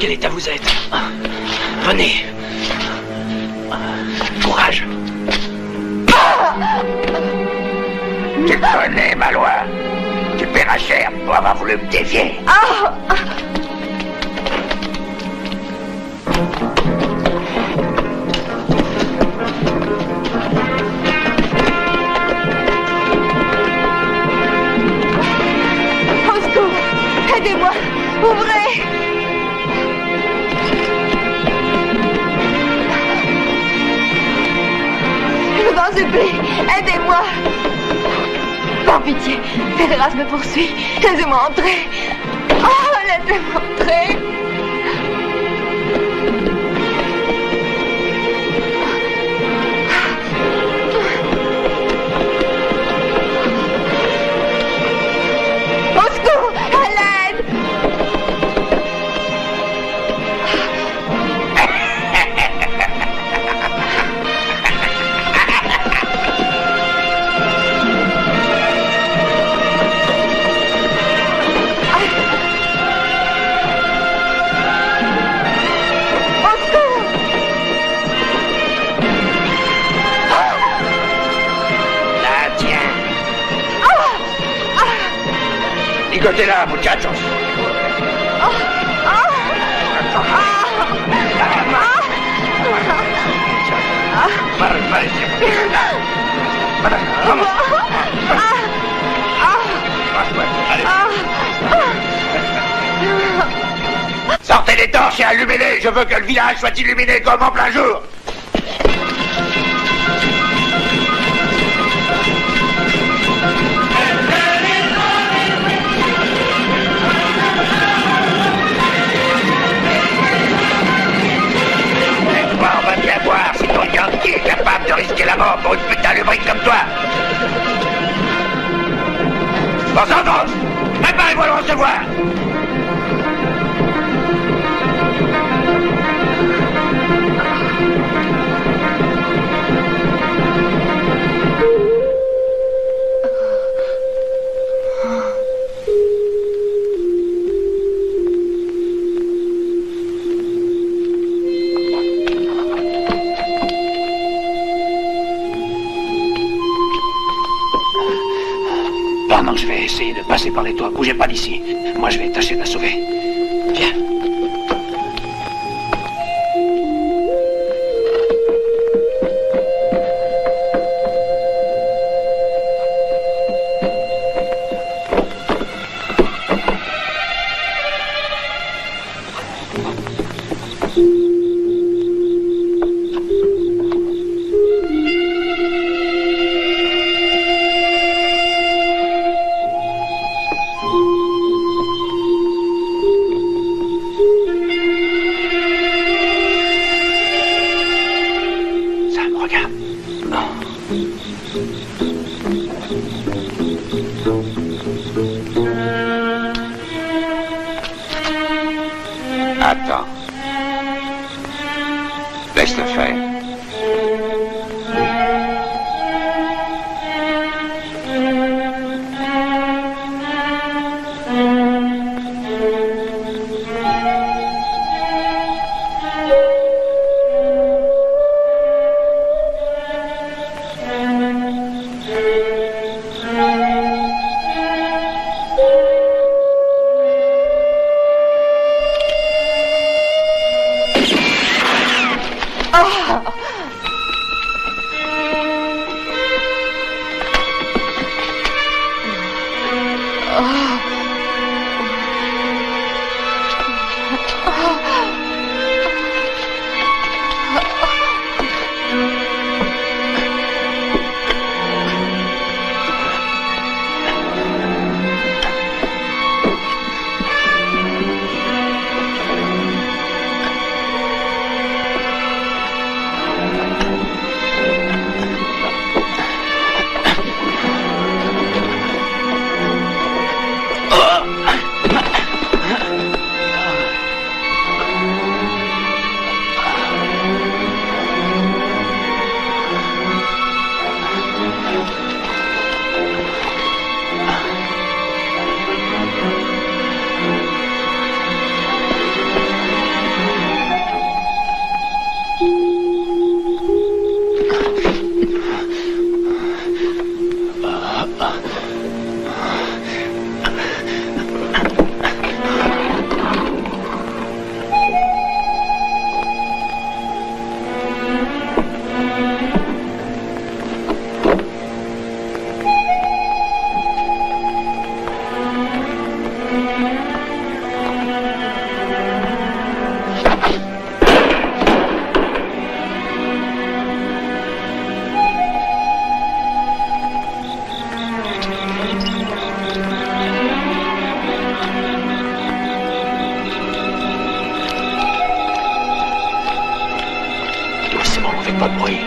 quel état vous êtes. Venez. Courage. Tu connais ma loi. Tu paieras cher pour avoir voulu me défier. Au secours! Aidez-moi! Ouvrez! Je vous en supplie, aidez-moi! Par pitié, Ferreras me poursuit. Laissez-moi entrer. Oh, laissez-moi entrer. Au secours, à l'aide. côté-là, muchachos. Vamos. Sortez les torches et allumez-les. Je veux que le village soit illuminé comme en plein jour. On va bien voir si ton Yankee est capable de risquer la mort pour une putain de brique comme toi. Vosotros, préparez-vous à le recevoir. Pendant que je vais essayer de passer par les toits, bougez pas d'ici. Moi, je vais tâcher de la sauver. Viens. Attends. Laisse-le faire. Pas de bruit.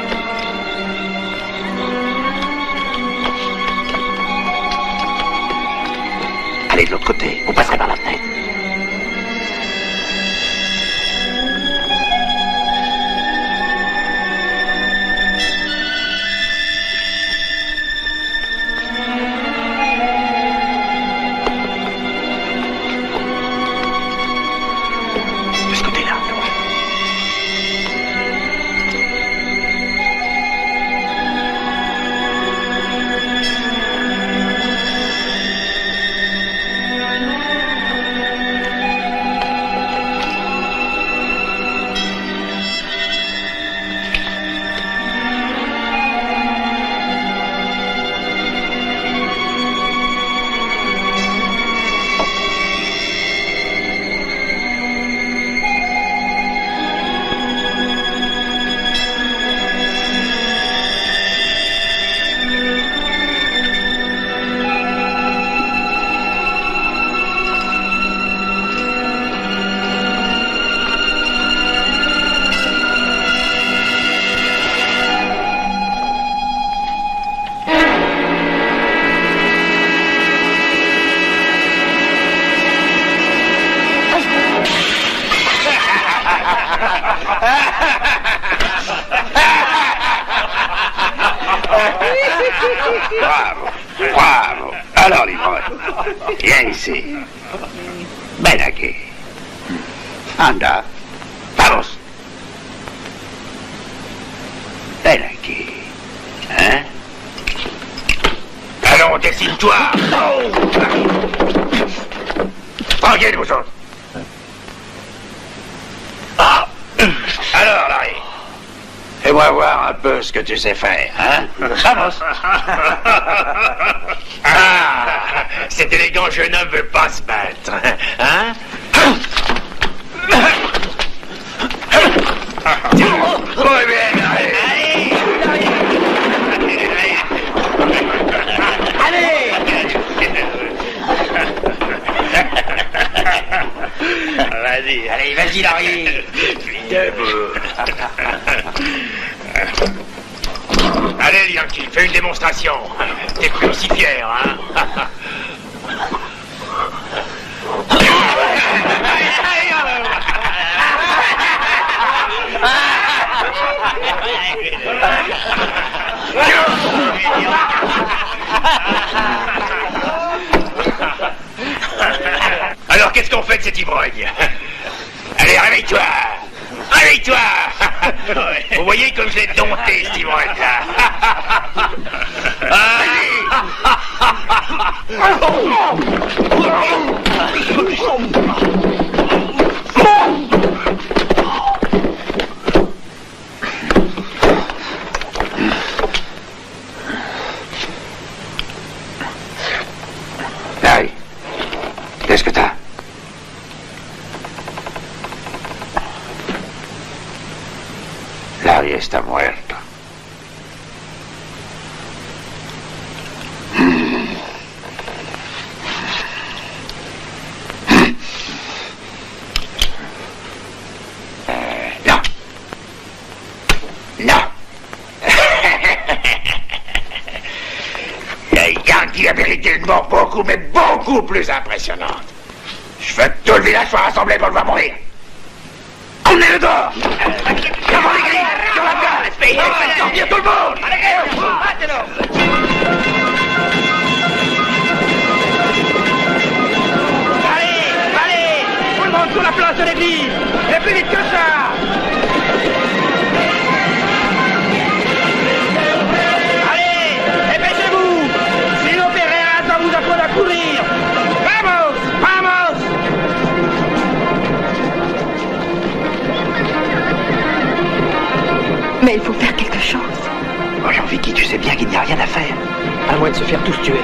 Allez de l'autre côté, vous passerez par la fenêtre. De ce côté-là. Bravo, bravo. Alors, l'ivrogne, viens ici. Ven aquí. Anda. Vamos. Ven aquí. Hein? Allons, décide-toi. Tranquille, vous autres. Alors, Larry, fais-moi voir un peu ce que tu sais faire, hein? Vamos. Ah, cet élégant jeune homme veut pas se battre, hein? Muy bien, Larry. Vas-y. Allez, vas-y, Larry. Debout. Allez, Yankee, fais une démonstration. T'es plus aussi fier, hein? Alors, qu'est-ce qu'on fait de cet ivrogne? Allez, réveille-toi! Réveille-toi! Vous voyez comme je l'ai dompté, cet ivrogne-là? Larry, qu'est-ce que t'as? Larry está muerto. No. No. Yankee a mérité une mort beaucoup, mais beaucoup plus impressionnante. Je veux que tout le village soit rassemblé pour le voir mourir. Emmenez-le dehors! Devant les grilles! Sur la place! Faites sortir tout le monde! Allez, tout le monde sur la place de l'église! Et plus vite que ça! Allez, dépêchez-vous! Sinon Ferreira va vous apprendre à courir! Vamos! Vamos! Mais il faut faire quelque chose. Oh, Jean-Vicky, tu sais bien qu'il n'y a rien à faire. À moins de se faire tous tuer.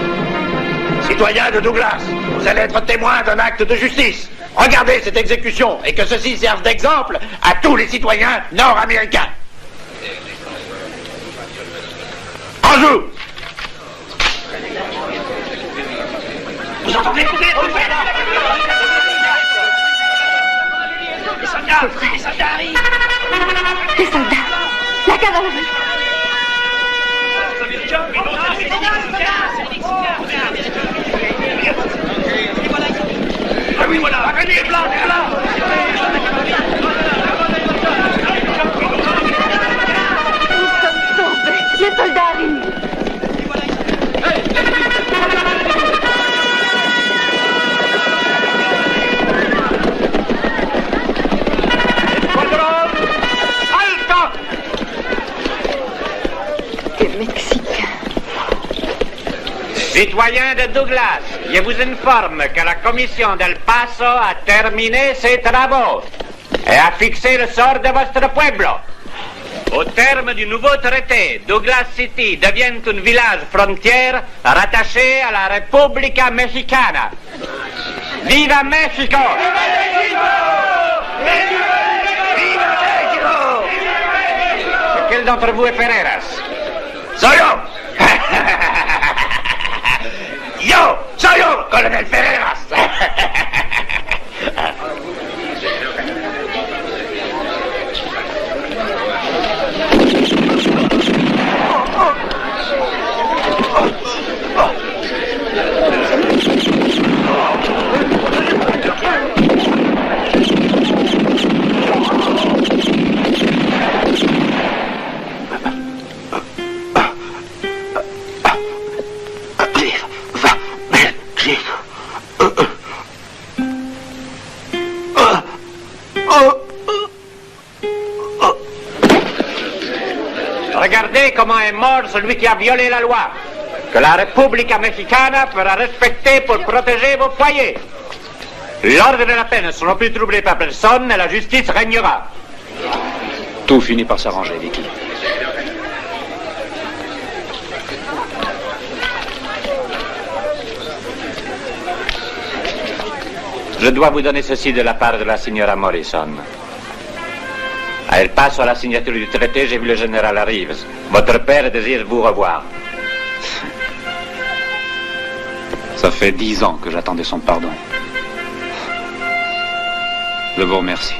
Citoyens de Douglas, vous allez être témoins d'un acte de justice. Regardez cette exécution et que ceci serve d'exemple à tous les citoyens nord-américains. En joue! Vous entendez? Les soldats! Les soldats arrivent! Les soldats, la cavalerie. Ah oui, voilà! Venez, les blancs, les blancs! Nous sommes sauvés. Les soldats arrivent. Citoyens de Douglas, je vous informe que la commission d'El Paso a terminé ses travaux et a fixé le sort de votre pueblo. Au terme du nouveau traité, Douglas City devient un village frontière rattaché à la República Mexicana. Viva México! Lequel d'entre vous est Ferreras? Soy yo! Yo! Soy yo, colonel Ferreras! comment est mort celui qui a violé la loi, que la Repubblica Mexicana fera respecter pour protéger vos foyers. L'ordre et la paix ne seront plus troublés par personne et la justice régnera. Tout finit par s'arranger, Vicky. Je dois vous donner ceci de la part de la signora Morrison. À El Paso, à la signature du traité, j'ai vu le général Reeves. Votre père désire vous revoir. Ça fait 10 ans que j'attendais son pardon. Je vous remercie.